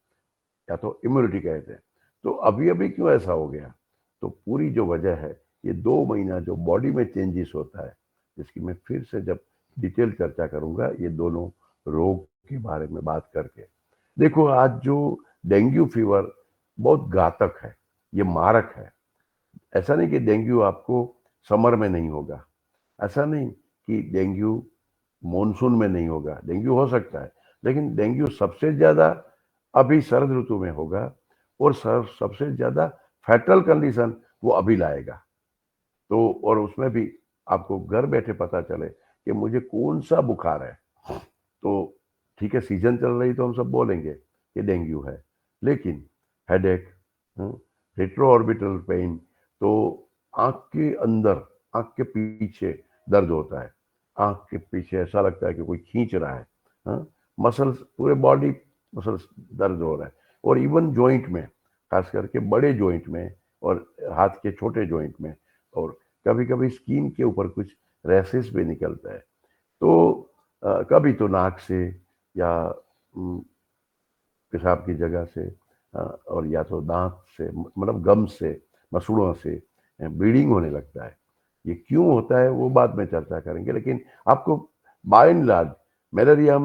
या तो इम्यूनिटी कहते हैं। तो अभी अभी क्यों ऐसा हो गया, तो पूरी जो वजह है ये 2 महीना जो बॉडी में चेंजेस होता है, जिसकी मैं फिर से जब डिटेल चर्चा करूंगा ये दोनों रोग के बारे में बात करके। देखो आज जो डेंगू फीवर बहुत घातक है, ये मारक है। ऐसा नहीं कि डेंगू आपको समर में नहीं होगा, ऐसा नहीं कि डेंगू मॉनसून में नहीं होगा, डेंगू हो सकता है, लेकिन डेंगू सबसे ज्यादा अभी शरद ऋतु में होगा, और सबसे ज्यादा फैटल कंडीशन वो अभी लाएगा। तो और उसमें भी आपको घर बैठे पता चले कि मुझे कौन सा बुखार है, तो ठीक है सीजन चल रही तो हम सब बोलेंगे कि डेंगू है, लेकिन हेडेक, रेट्रो ऑर्बिटल पेन, तो आंख के अंदर, आंख के पीछे दर्द होता है, आंख के पीछे ऐसा लगता है कि कोई खींच रहा है, मसल्स, पूरे बॉडी मसल्स दर्द हो रहा है, और इवन जॉइंट में, खास करके बड़े जॉइंट में और हाथ के छोटे जॉइंट में, और कभी कभी स्किन के ऊपर कुछ रैसेस भी निकलता है। तो कभी तो नाक से या पेशाब की जगह से, और या तो दांत से, मतलब गम से, मसूड़ों से ब्लीडिंग होने लगता है। ये क्यों होता है वो बाद में चर्चा करेंगे, लेकिन आपको बाय एंड लार्ज मलेरिया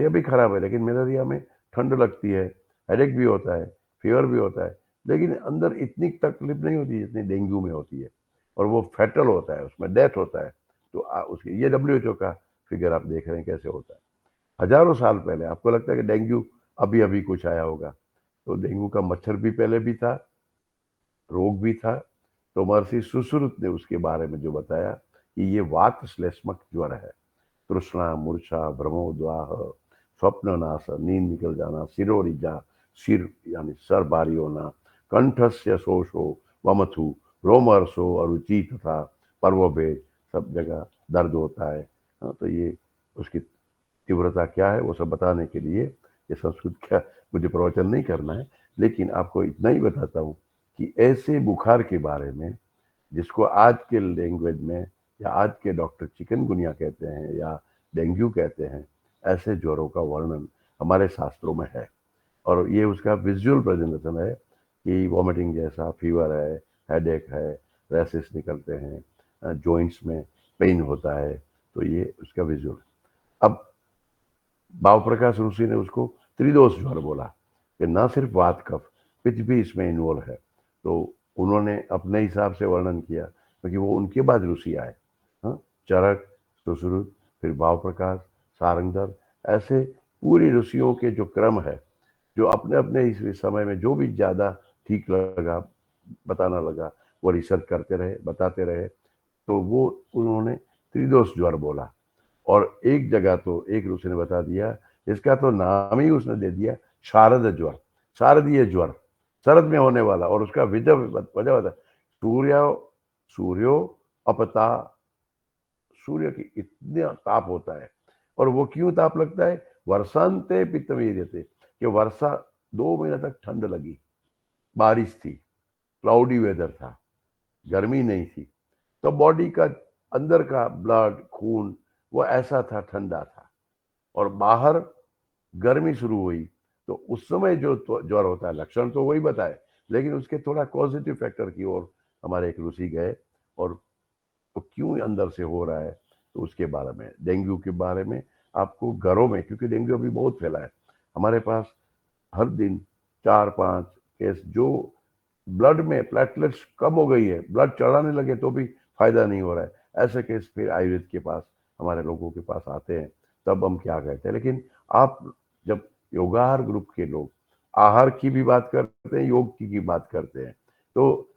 भी खराब है, लेकिन मलेरिया में ठंड लगती है, हेडेक भी होता है, फीवर भी होता है, लेकिन अंदर इतनी तकलीफ नहीं होती जितनी डेंगू में होती है, और वो फैटल होता है, उसमें डेथ होता है। तो उसकी ये WHO का फिगर आप देख रहे हैं कैसे होता है। हजारों साल पहले आपको लगता है कि डेंगू अभी अभी कुछ आया होगा, तो डेंगू का मच्छर भी पहले भी था, रोग भी था। तो महर्षि सुश्रुत ने उसके बारे में जो बताया कि ये वात श्लेष्मक ज्वर है, तृष्णा, मूर्छा, भ्रमोद्वाह, स्वप्ननाश, नींद निकल जाना, सिरोरिजा, सिर यानी सर भारी होना, कंठस्य शोषो वमथु, रोमहर्षो, अरुचि तथा पर्वभेद, सब जगह दर्द होता है। तो ये उसकी तीव्रता क्या है वो सब बताने के लिए ये संस्कृत क्या मुझे प्रवचन नहीं करना है, लेकिन आपको इतना ही बताता हूँ कि ऐसे बुखार के बारे में जिसको आज के लैंग्वेज में या आज के डॉक्टर चिकनगुनिया कहते हैं या डेंगू कहते हैं, ऐसे ज्वरों का वर्णन हमारे शास्त्रों में है। और ये उसका विजुअल प्रेजेंटेशन है कि वॉमिटिंग जैसा फीवर है, हेडेक है, रैसेस निकलते हैं, जॉइंट्स में पेन होता है, तो ये उसका विजुअल। अब भाव प्रकाश ऋषि ने उसको त्रिदोष ज्वर बोला कि ना सिर्फ वात कफ पित्त भी इसमें इन्वॉल्व है, तो उन्होंने अपने हिसाब से वर्णन किया, क्योंकि वो उनके बाद ऋषि आए। चरक, सुश्रुत, फिर भाव प्रकाश, सारंगधर, ऐसे पूरी ऋषियों के जो क्रम है, जो अपने अपने इस समय में जो भी ज्यादा ठीक लगा, बताना लगा, वो रिसर्च करते रहे, बताते रहे, तो वो उन्होंने त्रिदोष ज्वर बोला। और एक जगह तो एक ऋषि ने बता दिया, इसका तो नाम ही उसने दे दिया शारद ज्वर, शारदीय ज्वर, शरद में होने वाला, और उसका वजह बता सूर्यो अपता, सूर्य की इतना ताप होता है। और वो क्यों ताप लगता है? वर्षांते पित्तवीर्यते, कि वर्षा 2 महीने तक ठंड लगी, बारिश थी, क्लाउडी वेदर था, गर्मी नहीं थी, तो बॉडी का अंदर का ब्लड खून वो ऐसा था, ठंडा था, और बाहर गर्मी शुरू हुई, तो उस समय जो ज्वर होता है, लक्षण तो वही बताए, लेकिन उसके थोड़ा पॉजिटिव फैक्टर की ओर हमारे एक ऋषि गए, और तो क्यों अंदर से हो रहा है, तो उसके बारे में, डेंगू के बारे में आपको घरों में, क्योंकि डेंगू अभी बहुत फैला है हमारे पास, हर दिन 4-5 केस, जो ब्लड में प्लेटलेट्स कम हो गई है, ब्लड चढ़ाने लगे तो भी फायदा नहीं हो रहा है, ऐसे केस फिर आयुर्वेद के पास, हमारे लोगों के पास आते हैं, तब हम क्या कहते हैं। लेकिन आप जब योगाहार ग्रुप के लोग आहार की भी बात करते हैं, योग की बात करते हैं, तो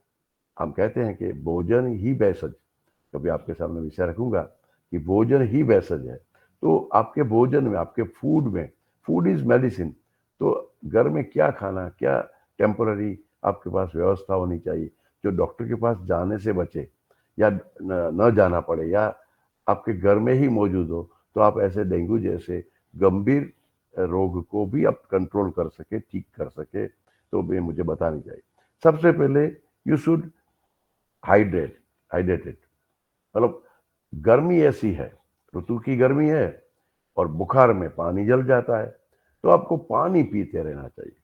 हम कहते हैं कि भोजन ही भेषज, कभी आपके सामने विषय रखूंगा कि भोजन ही भेषज है, तो आपके भोजन में, आपके फूड में, फूड इज मेडिसिन, तो घर में क्या खाना, क्या टेम्पररी आपके पास व्यवस्था होनी चाहिए, जो डॉक्टर के पास जाने से बचे, या न जाना पड़े, या आपके घर में ही मौजूद हो, तो आप ऐसे डेंगू जैसे गंभीर रोग को भी आप कंट्रोल कर सके, ठीक कर सके, तो भी मुझे बतानी चाहिए। सबसे पहले यू शुड हाइड्रेटेड, मतलब गर्मी ऐसी है, ऋतु की गर्मी है, और बुखार में पानी जल जाता है, तो आपको पानी पीते रहना चाहिए,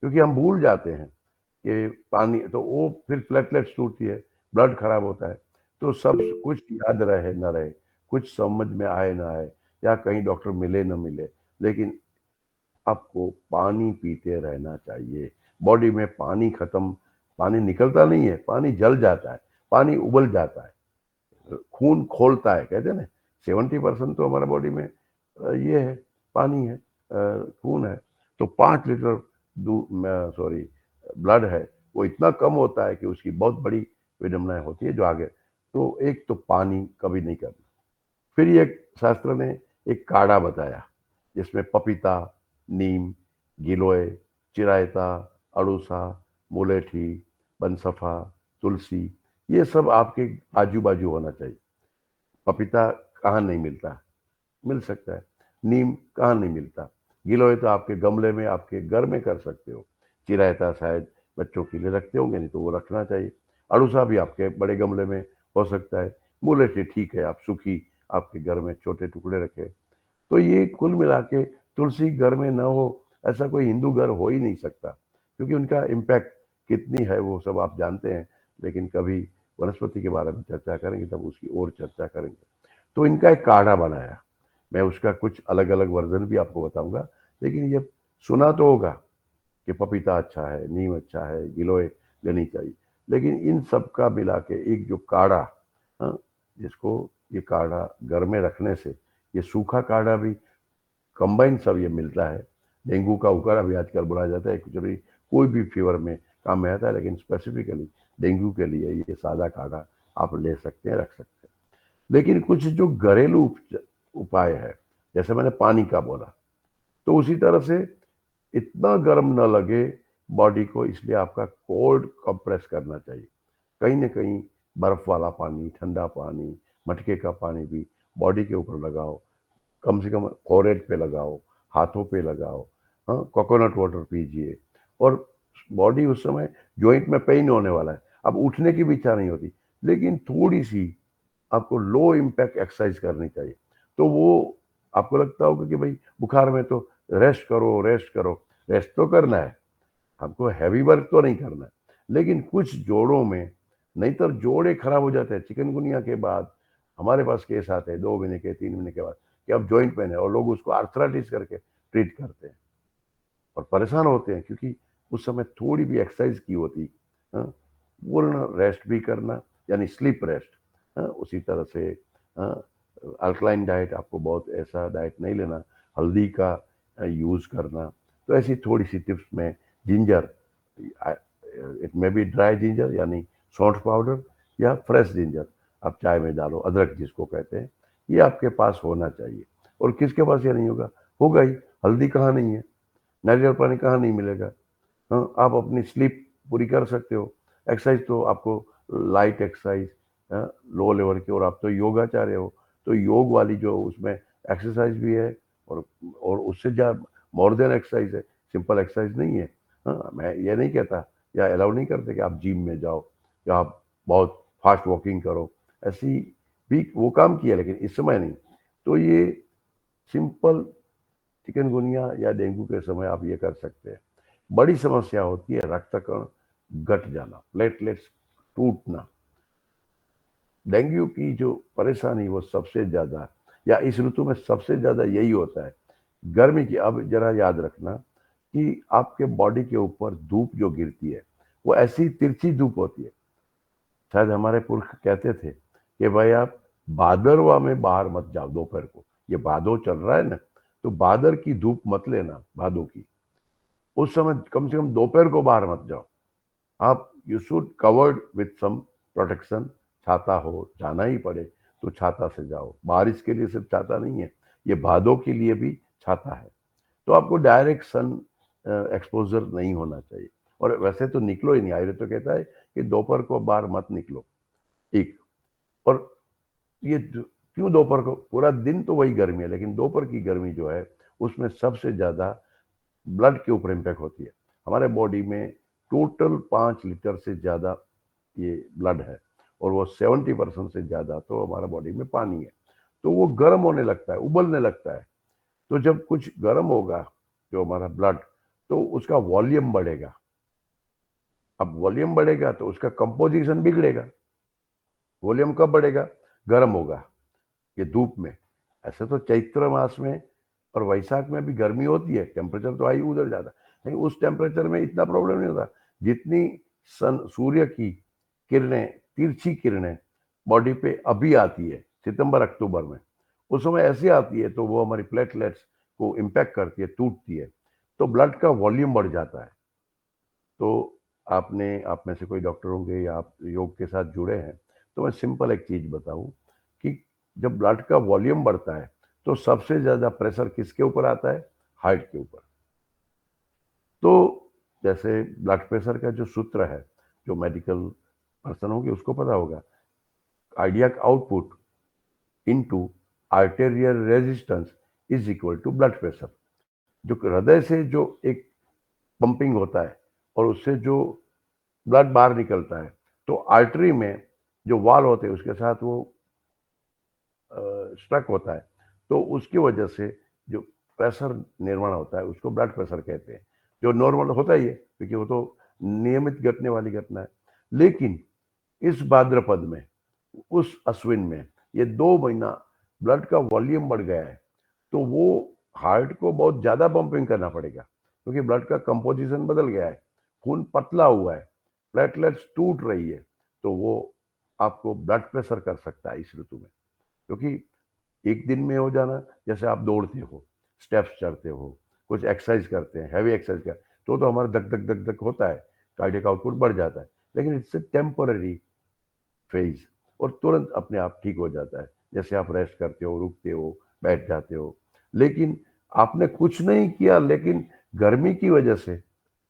क्योंकि हम भूल जाते हैं कि पानी, तो वो फिर प्लेटलेट्स टूटती है, ब्लड खराब होता है, तो सब कुछ याद रहे न रहे, कुछ समझ में आए ना आए, या कहीं डॉक्टर मिले न मिले, लेकिन आपको पानी पीते रहना चाहिए। बॉडी में पानी खत्म, पानी निकलता नहीं है, पानी जल जाता है, पानी उबल जाता है, खून खोलता है, कहते हैं ना 70% तो हमारे बॉडी में ये है, पानी है, खून है, तो 5 लीटर ब्लड है, वो इतना कम होता है कि उसकी बहुत बड़ी विडंबनाएं होती है जो आगे। तो एक तो पानी कभी नहीं करना। फिर ये शास्त्र ने एक काढ़ा बताया, जिसमें पपीता, नीम, गिलोय, चिरायता, अड़ूसा, मुलेठी, बनसफा, तुलसी, ये सब आपके आजू बाजू होना चाहिए। पपीता कहाँ नहीं मिलता, मिल सकता है, नीम कहाँ नहीं मिलता, गिलोय तो आपके गमले में, आपके घर में कर सकते हो, चिरायता शायद बच्चों के लिए रखते होंगे, नहीं तो वो रखना चाहिए, अड़ूसा भी आपके बड़े गमले में हो सकता है, मुलेठी ठीक है, आप सूखी आपके घर में छोटे टुकड़े रखे। तो ये कुल मिला के, तुलसी घर में ना हो ऐसा कोई हिंदू घर हो ही नहीं सकता, क्योंकि उनका इम्पैक्ट कितनी है वो सब आप जानते हैं, लेकिन कभी वनस्पति के बारे में चर्चा करेंगे तब उसकी और चर्चा करेंगे। तो इनका एक काढ़ा बनाया, मैं उसका कुछ अलग अलग वर्जन भी आपको बताऊंगा, लेकिन ये सुना तो होगा कि पपीता अच्छा है, नीम अच्छा है, गिलोय लेनी चाहिए, लेकिन इन सब का मिला के एक जो काढ़ा, हाँ, जिसको ये काढ़ा घर में रखने से, ये सूखा काढ़ा भी कंबाइन सब ये मिलता है, डेंगू का उकाड़ा भी आजकल बुलाया जाता है, एक्चुअली कोई भी फीवर में काम में आता है, लेकिन स्पेसिफिकली डेंगू के लिए ये सादा काढ़ा आप ले सकते हैं, रख सकते हैं। लेकिन कुछ जो घरेलू उपाय है, जैसे मैंने पानी का बोला, तो उसी तरह से इतना गर्म न लगे बॉडी को, इसलिए आपका कोल्ड कंप्रेस करना चाहिए, कहीं ना कहीं बर्फ वाला पानी, ठंडा पानी, मटके का पानी भी बॉडी के ऊपर लगाओ, कम से कम फोरहेड पे लगाओ, हाथों पे लगाओ, हाँ, कोकोनट वाटर पीजिए, और बॉडी उस समय जॉइंट में पेन होने वाला है, अब उठने की भी इच्छा नहीं होती, लेकिन थोड़ी सी आपको लो इम्पैक्ट एक्सरसाइज करनी चाहिए, तो वो आपको लगता होगा कि भाई बुखार में तो रेस्ट करो, रेस्ट करो, रेस्ट तो करना है, हमको हैवी वर्क तो नहीं करना है, लेकिन कुछ जोड़ों में, नहीं तो जोड़े खराब हो जाते हैं। चिकनगुनिया के बाद हमारे पास केस आते हैं 2 महीने के, 3 महीने के बाद, कि अब जॉइंट पेन है, और लोग उसको आर्थराइटिस करके ट्रीट करते हैं और परेशान होते हैं, क्योंकि उस समय थोड़ी भी एक्सरसाइज की होती, हाँ, पूर्ण रेस्ट भी करना, यानी स्लीप रेस्ट, हाँ, उसी तरह से, हाँ, अल्कलाइन डाइट, आपको बहुत ऐसा डाइट नहीं लेना, हल्दी का यूज करना, तो ऐसी थोड़ी सी टिप्स में, ginger, it may be dry ginger यानी सौंठ पाउडर, या फ्रेश जिंजर आप चाय में डालो, अदरक जिसको कहते हैं, ये आपके पास होना चाहिए। और किसके पास ये नहीं होगा, होगा ही, हल्दी कहाँ नहीं है, नारियल पानी कहाँ नहीं मिलेगा, हाँ, आप अपनी स्लीप पूरी कर सकते हो। एक्सरसाइज तो आपको लाइट एक्सरसाइज, लो लेवल की, और आप तो योगाचार्य हो, तो योग वाली जो उसमें एक्सरसाइज भी है, और उससे ज्यादा मोर देन एक्सरसाइज है, सिंपल एक्सरसाइज नहीं है। हाँ, मैं ये नहीं कहता या अलाउ नहीं करते कि आप जिम में जाओ या आप बहुत फास्ट वॉकिंग करो, ऐसी भी वो काम किया, लेकिन इस समय नहीं। तो ये सिंपल चिकनगुनिया या डेंगू के समय आप ये कर सकते हैं। बड़ी समस्या होती है रक्त कण घट जाना, प्लेटलेट्स टूटना। डेंगू की जो परेशानी वो सबसे ज्यादा, या इस ऋतु में सबसे ज्यादा यही होता है, गर्मी की। अब जरा याद रखना कि आपके बॉडी के ऊपर धूप जो गिरती है वो ऐसी तिरछी धूप होती है। शायद हमारे पुरख कहते थे कि भाई आप भादरवा में बाहर मत जाओ दोपहर को, ये भादो चल रहा है ना, तो भादर की धूप मत लेना, भादो की। उस समय कम से कम दोपहर को बाहर मत जाओ आप। You should covered with some protection. छाता हो, जाना ही पड़े तो छाता से जाओ। बारिश के लिए सिर्फ छाता नहीं है, ये भादों के लिए भी छाता है। तो आपको डायरेक्ट सन एक्सपोजर नहीं होना चाहिए, और वैसे तो निकलो ही नहीं। आयुर्वेद तो कहता है कि दोपहर को बाहर मत निकलो। एक और ये क्यों दोपहर को, पूरा दिन तो वही गर्मी है, लेकिन दोपहर की गर्मी जो है उसमें सबसे ज्यादा ब्लड के ऊपर इम्पैक्ट होती है। हमारे बॉडी में टोटल 5 लीटर से ज्यादा ये ब्लड है, और वो 70% से ज्यादा तो हमारा बॉडी में पानी है। तो वो गर्म होने लगता है, उबलने लगता है। तो जब कुछ गर्म होगा जो हमारा ब्लड, तो उसका वॉल्यूम बढ़ेगा। अब वॉल्यूम बढ़ेगा तो उसका कंपोजिशन बिगड़ेगा। वॉल्यूम कब बढ़ेगा? गर्म होगा, ये धूप में। ऐसे तो चैत्र मास में और वैशाख में भी गर्मी होती है, टेम्परेचर तो हाई उधर जाता है, लेकिन उस टेम्परेचर में इतना प्रॉब्लम नहीं होता जितनी सूर्य की किरणें, तिरछी किरणें बॉडी पे अभी आती है सितंबर अक्टूबर में। उस समय ऐसी आती है तो वो हमारी प्लेटलेट्स को इम्पैक्ट करती है, टूटती है, तो ब्लड का वॉल्यूम बढ़ जाता है। तो आप में से कोई डॉक्टर होंगे या आप योग के साथ जुड़े हैं, तो मैं सिंपल एक चीज बताऊं कि जब ब्लड का वॉल्यूम बढ़ता है तो सबसे ज्यादा प्रेशर किसके ऊपर आता है? हार्ट के ऊपर। तो जैसे ब्लड प्रेशर का जो सूत्र है, जो मेडिकल पर्सन होगी उसको पता होगा, cardiac output into arterial resistance is equal to blood pressure. जो हृदय से जो एक पंपिंग होता है और उससे जो ब्लड बाहर निकलता है, तो आर्टरी में जो वाल होते हैं उसके साथ वो स्ट्रक होता है, तो उसकी वजह से जो प्रेशर निर्माण होता है उसको ब्लड प्रेशर कहते हैं, जो नॉर्मल होता ही है क्योंकि वो तो नियमित घटने वाली घटना है। लेकिन इस भाद्रपद में, उस अश्विन में, ये 2 महीना ब्लड का वॉल्यूम बढ़ गया है, तो वो हार्ट को बहुत ज्यादा पंपिंग करना पड़ेगा क्योंकि ब्लड का कंपोजिशन बदल गया है, खून पतला हुआ है, प्लेटलेट्स टूट रही है, तो वो आपको ब्लड प्रेशर कर सकता है इस ऋतु में। क्योंकि एक दिन में हो जाना, जैसे आप दौड़ते हो, स्टेप्स चढ़ते हो, कुछ एक्सरसाइज करते हैं, हैवी एक्सरसाइज कर, तो हमारा धक धक धक धक होता है, कार्डियक आउटपुट बढ़ जाता है, लेकिन इट्स ए टेम्पररी फेज और तुरंत अपने आप ठीक हो जाता है। जैसे आप रेस्ट करते हो, रुकते हो, बैठ जाते हो, लेकिन आपने कुछ नहीं किया, लेकिन गर्मी की वजह से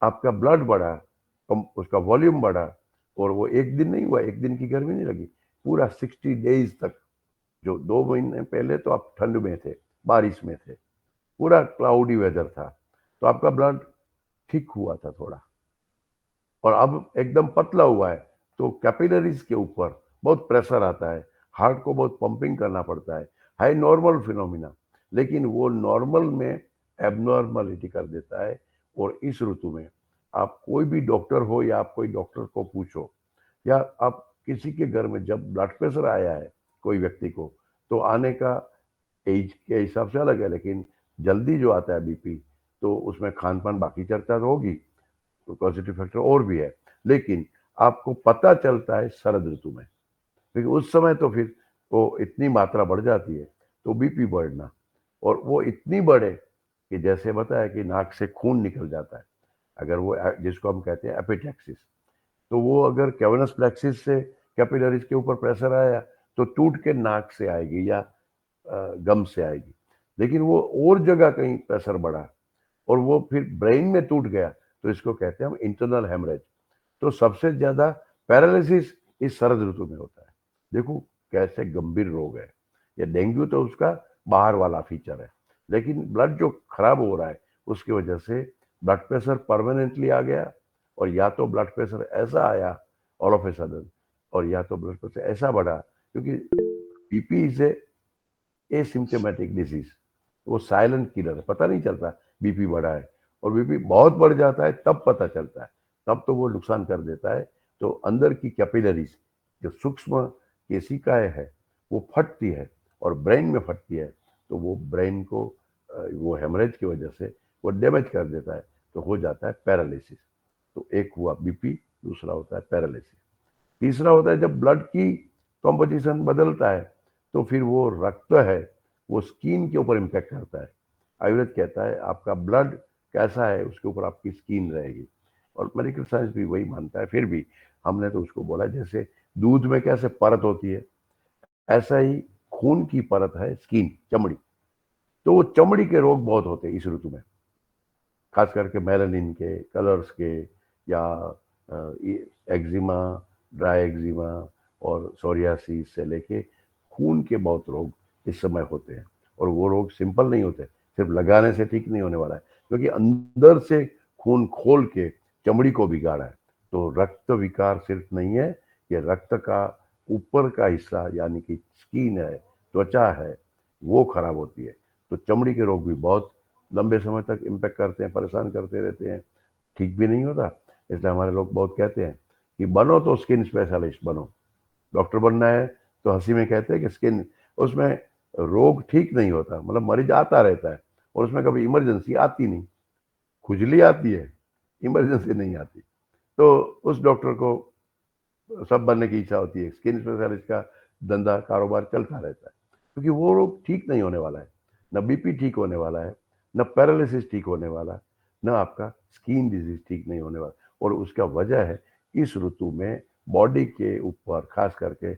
आपका ब्लड बढ़ा, उसका वॉल्यूम बढ़ा, और वो एक दिन नहीं हुआ, एक दिन की गर्मी नहीं लगी, पूरा 60 डेज तक। जो 2 महीने पहले तो आप ठंड में थे, बारिश में थे, पूरा क्लाउडी वेदर था, तो आपका ब्लड ठीक हुआ था थोड़ा, और अब एकदम पतला हुआ है, तो कैपिलरीज के ऊपर बहुत प्रेशर आता है, हार्ट को बहुत पंपिंग करना पड़ता है नॉर्मल फिनोमिना, लेकिन वो नॉर्मल में एबनॉर्मलिटी कर देता है। और इस ऋतु में आप कोई भी डॉक्टर हो या आप कोई डॉक्टर को पूछो, या आप किसी के घर में जब ब्लड प्रेशर आया है कोई व्यक्ति को, तो आने का एज के हिसाब से अलग है, लेकिन जल्दी जो आता है बीपी, तो उसमें खान पान बाकी चर्चा तो होगी, तो पॉजिटिव फैक्टर और भी है, लेकिन आपको पता चलता है शरद ऋतु में, क्योंकि उस समय तो फिर वो इतनी मात्रा बढ़ जाती है, तो बीपी बढ़ना, और वो इतनी बढ़े कि जैसे बताया कि नाक से खून निकल जाता है, अगर वो जिसको हम कहते हैं एपिटैक्सिस, तो वो अगर कैवर्नस प्लेक्सिस से कैपिलरीज के ऊपर प्रेशर आया तो टूट के नाक से आएगी या गम से आएगी, लेकिन वो और जगह कहीं प्रेशर बढ़ा और वो फिर ब्रेन में टूट गया, तो इसको कहते हैं हम इंटरनल हेमरेज। तो सबसे ज्यादा पैरालिसिस इस शरद ऋतु में होता है। देखो कैसे गंभीर रोग है ये। डेंगू तो उसका बाहर वाला फीचर है, लेकिन ब्लड जो खराब हो रहा है उसकी वजह से ब्लड प्रेशर परमानेंटली आ गया, और या तो ब्लड प्रेशर ऐसा आया ऑल ऑफ ए सडन, और या तो ब्लड प्रेशर ऐसा बढ़ा, क्योंकि BP is a symptomatic disease. वो साइलेंट किलर है, पता नहीं चलता बीपी बढ़ा है, और बीपी बहुत बढ़ जाता है तब पता चलता है, तब तो वो नुकसान कर देता है। तो अंदर की कैपिलरीज जो सूक्ष्म केशिकाएं है वो फटती है और ब्रेन में फटती है, तो वो ब्रेन को वो हेमरेज की वजह से वो डैमेज कर देता है, तो हो जाता है पैरालिसिस। तो एक हुआ बीपी, दूसरा होता है पैरालिसिस। तीसरा होता है जब ब्लड की कॉम्पोजिशन बदलता है, तो फिर वो रक्त है वो स्किन के ऊपर इम्पैक्ट करता है। आयुर्वेद कहता है आपका ब्लड कैसा है उसके ऊपर आपकी स्किन रहेगी, और मेडिकल साइंस भी वही मानता है। फिर भी हमने तो उसको बोला जैसे दूध में कैसे परत होती है, ऐसा ही खून की परत है स्किन, चमड़ी। तो वो चमड़ी के रोग बहुत होते हैं इस ऋतु में, खास करके मेलानिन के, कलर्स के, या एक्जिमा, ड्राई एक्जिमा और सोरियासिस से लेके खून के बहुत रोग इस समय होते हैं। और वो रोग सिंपल नहीं होते, सिर्फ लगाने से ठीक नहीं होने वाला है, क्योंकि अंदर से खून खोल के चमड़ी को बिगाड़ा है। तो रक्त विकार सिर्फ नहीं है, ये रक्त का ऊपर का हिस्सा यानी कि स्किन है, त्वचा है, वो खराब होती है। तो चमड़ी के रोग भी बहुत लंबे समय तक इम्पैक्ट करते हैं, परेशान करते रहते हैं, ठीक भी नहीं होता। इसलिए हमारे लोग बहुत कहते हैं कि बनो तो स्किन स्पेशलिस्ट बनो। डॉक्टर बनना है तो हंसी में कहते हैं कि स्किन, उसमें रोग ठीक नहीं होता, मतलब मरीज आता रहता है और उसमें कभी इमरजेंसी आती नहीं। खुजली आती है, इमरजेंसी नहीं आती। तो उस डॉक्टर को सब बनने की इच्छा होती है, स्किन स्पेशलिस्ट का धंधा कारोबार चलता रहता है, क्योंकि वो रोग ठीक नहीं होने वाला है। न बीपी ठीक होने वाला है, न पैरालिसिस ठीक होने वाला, न आपका स्किन डिजीज ठीक नहीं होने वाला। और उसका वजह है इस ऋतु में बॉडी के ऊपर खास करके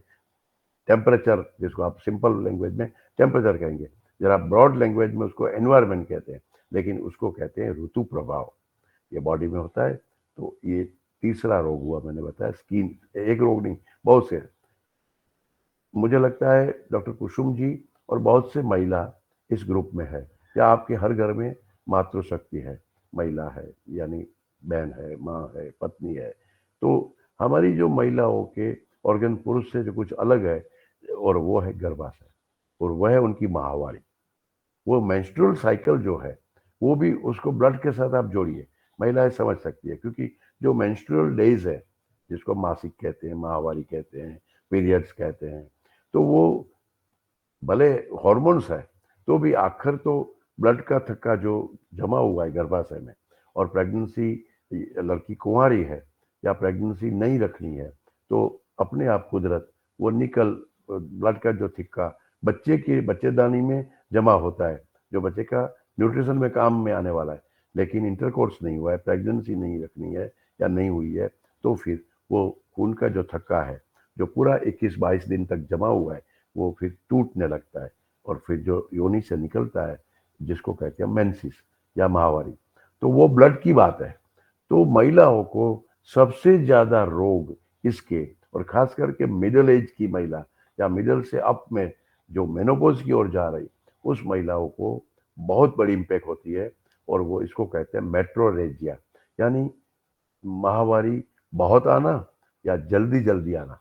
टेम्परेचर, जिसको आप सिंपल लैंग्वेज में टेम्परेचर कहेंगे, जरा ब्रॉड लैंग्वेज में उसको एनवायरमेंट कहते हैं, लेकिन उसको कहते हैं ऋतु प्रभाव। ये बॉडी में होता है। तो ये तीसरा रोग हुआ, मैंने बताया स्किन। एक रोग नहीं, बहुत से। मुझे लगता है डॉक्टर कुसुम जी और बहुत से महिला इस ग्रुप में है, या आपके हर घर में मातृशक्ति है, महिला है, यानी बहन है, माँ है, पत्नी है। तो हमारी जो महिलाओं के ऑर्गन पुरुष से जो कुछ अलग है, और वो है गर्भाशय, और वह है उनकी माहवारी। वो मेंस्ट्रुअल साइकिल जो है वो भी, उसको ब्लड के साथ आप जोड़िए, महिलाएं समझ सकती है। क्योंकि जो मेंस्ट्रुअल डेज है, जिसको मासिक कहते हैं, माहवारी कहते हैं, पीरियड्स कहते हैं, तो वो भले हॉर्मोन्स है तो भी आखिर तो ब्लड का थक्का जो जमा हुआ है गर्भाशय में, और प्रेगनेंसी, लड़की कुंवारी है या प्रेगनेंसी नहीं रखनी है, तो अपने आप कुदरत वो निकल, ब्लड का जो थक्का बच्चे की बच्चेदानी में जमा होता है, जो बच्चे का न्यूट्रिशन में काम में आने वाला है, लेकिन इंटरकोर्स नहीं हुआ है, प्रेगनेंसी नहीं रखनी है या नहीं हुई है, तो फिर वो खून का जो थक्का है जो पूरा 21-22 दिन तक जमा हुआ है, वो फिर टूटने लगता है, और फिर जो योनि से निकलता है जिसको कहते हैं मेंसिस या माहवारी, तो वो ब्लड की बात है। तो महिलाओं को सबसे ज्यादा रोग इसके, और खास करके मिडिल एज की महिला या मिडिल से अप में जो मेनोपॉज की ओर जा रही, उस महिलाओं को बहुत बड़ी इम्पैक्ट होती है। और वो इसको कहते हैं मेट्रोरेजिया, यानी माहवारी बहुत आना या जल्दी जल्दी आना,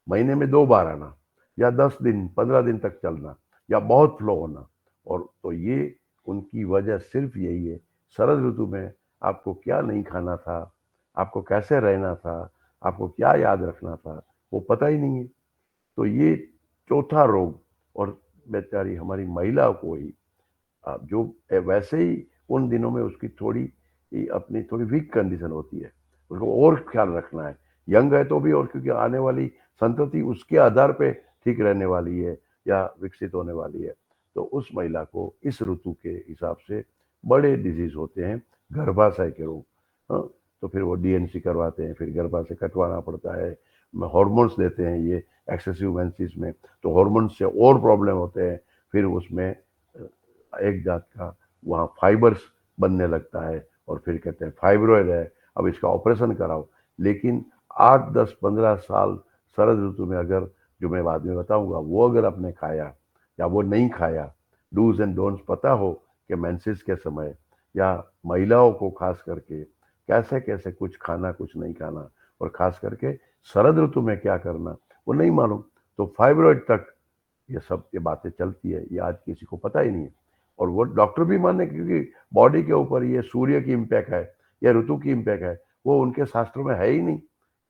महीने में 2 बार आना, या 10 दिन 15 दिन तक चलना, या बहुत फ्लो होना। और तो ये उनकी वजह सिर्फ यही है, शरद ऋतु में आपको क्या नहीं खाना था, आपको कैसे रहना था, आपको क्या याद रखना था, वो पता ही नहीं है। तो ये चौथा रोग, और बेचारी हमारी महिला को ही जो वैसे ही उन दिनों में उसकी अपनी थोड़ी वीक कंडीशन होती है, उसको और ख्याल रखना है। यंग है तो भी, और क्योंकि आने वाली संतति उसके आधार पे ठीक रहने वाली है या विकसित होने वाली है, तो उस महिला को इस ऋतु के हिसाब से बड़े डिजीज होते हैं, गर्भाशय के रोग। हाँ, तो फिर वो डीएनसी करवाते हैं, फिर गर्भाशय कटवाना पड़ता है, हॉर्मोन्स देते हैं ये एक्सेसिव मेंसिस में, तो हॉर्मोन्स से और प्रॉब्लम होते हैं। फिर उसमें एक जात का वहाँ फाइबर्स बनने लगता है, और फिर कहते हैं फाइब्रॉइड है, अब इसका ऑपरेशन कराओ। लेकिन 8, 10, 15 साल शरद ऋतु में अगर, जो मैं बाद में बताऊंगा, वो अगर आपने खाया या वो नहीं खाया, डूज एंड डोंट्स पता हो कि मेंसेस के समय या महिलाओं को खास करके कैसे कैसे कुछ खाना कुछ नहीं खाना, और खास करके शरद ऋतु में क्या करना वो नहीं मालूम, तो फाइब्रॉइड तक ये बातें चलती है, ये आज किसी को पता ही नहीं है। और वो डॉक्टर भी माने, क्योंकि बॉडी के ऊपर ये सूर्य की इम्पैक्ट है या ऋतु की इम्पैक्ट है, वो उनके शास्त्रों में है ही नहीं।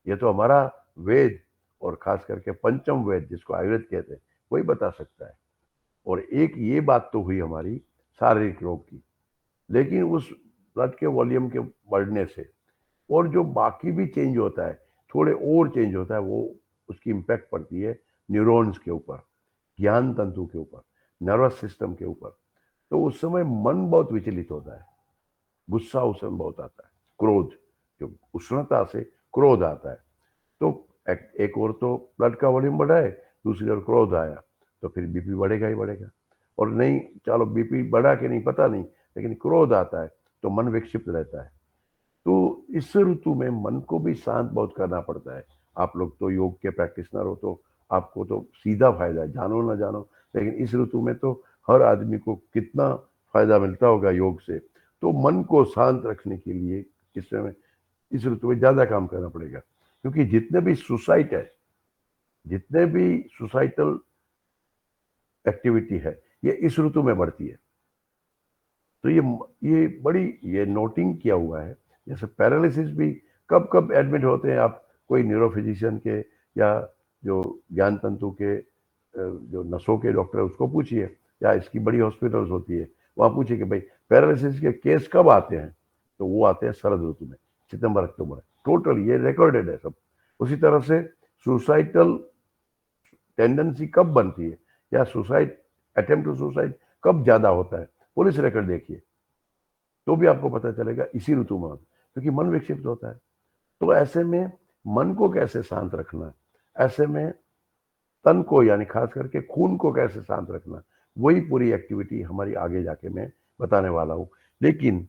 ये तो हमारा वेद, और खास करके पंचम वेद जिसको आयुर्वेद कहते हैं, वही बता सकता है। और एक ये बात तो हुई हमारी शारीरिक रोग की, लेकिन उस ब्लड के वॉल्यूम के बढ़ने से और जो बाकी भी चेंज होता है, थोड़े और चेंज होता है, वो उसकी इम्पैक्ट पड़ती है न्यूरॉन्स के ऊपर, ज्ञान तंतु के ऊपर, नर्वस सिस्टम के ऊपर। तो उस समय मन बहुत विचलित होता है, गुस्सा उस समय बहुत आता है, क्रोध, जो उष्णता से क्रोध आता है। तो एक और तो ब्लड का वॉल्यूम बढ़ा है, दूसरी ओर क्रोध आया, तो फिर बीपी बढ़ेगा ही बढ़ेगा। और नहीं, चलो बीपी बढ़ा कि नहीं पता नहीं, लेकिन क्रोध आता है तो मन विक्षिप्त रहता है। तो इस ऋतु में मन को भी शांत बहुत करना पड़ता है। आप लोग तो योग के प्रैक्टिशनर हो, तो आपको तो सीधा फायदा है, जानो ना जानो, लेकिन इस ऋतु में तो हर आदमी को कितना फायदा मिलता होगा योग से। तो मन को शांत रखने के लिए इस समय, इस ऋतु में ज्यादा काम करना पड़ेगा, क्योंकि जितने भी सुसाइड है, जितने भी सुसाइटल एक्टिविटी है, ये इस ऋतु में बढ़ती है। तो ये बड़ी ये नोटिंग किया हुआ है। जैसे पैरालिसिस भी कब कब एडमिट होते हैं, आप कोई न्यूरोफिजिशियन के या जो ज्ञान तंतु के जो नसों के डॉक्टर है उसको पूछिए, या इसकी बड़ी हॉस्पिटल्स होती है वहाँ पूछिए कि भाई पैरालिसिस के केस कब आते हैं, तो वो आते हैं शरद ऋतु में, सितंबर अक्टूबर, टोटल ये रिकॉर्डेड है सब। उसी तरह से सुसाइटल टेंडेंसी कब बनती है या सुसाइड अटेम्प्ट टू सुसाइड कब ज्यादा होता है, पुलिस रिकॉर्ड देखिए, तो भी आपको पता चलेगा इसी ऋतु में, क्योंकि मन विक्षिप्त होता है। तो ऐसे में मन को कैसे शांत रखना, ऐसे में तन को यानी खास करके खून को कैसे शांत रखना, वही पूरी एक्टिविटी हमारी आगे जाके मैं बताने वाला हूँ। लेकिन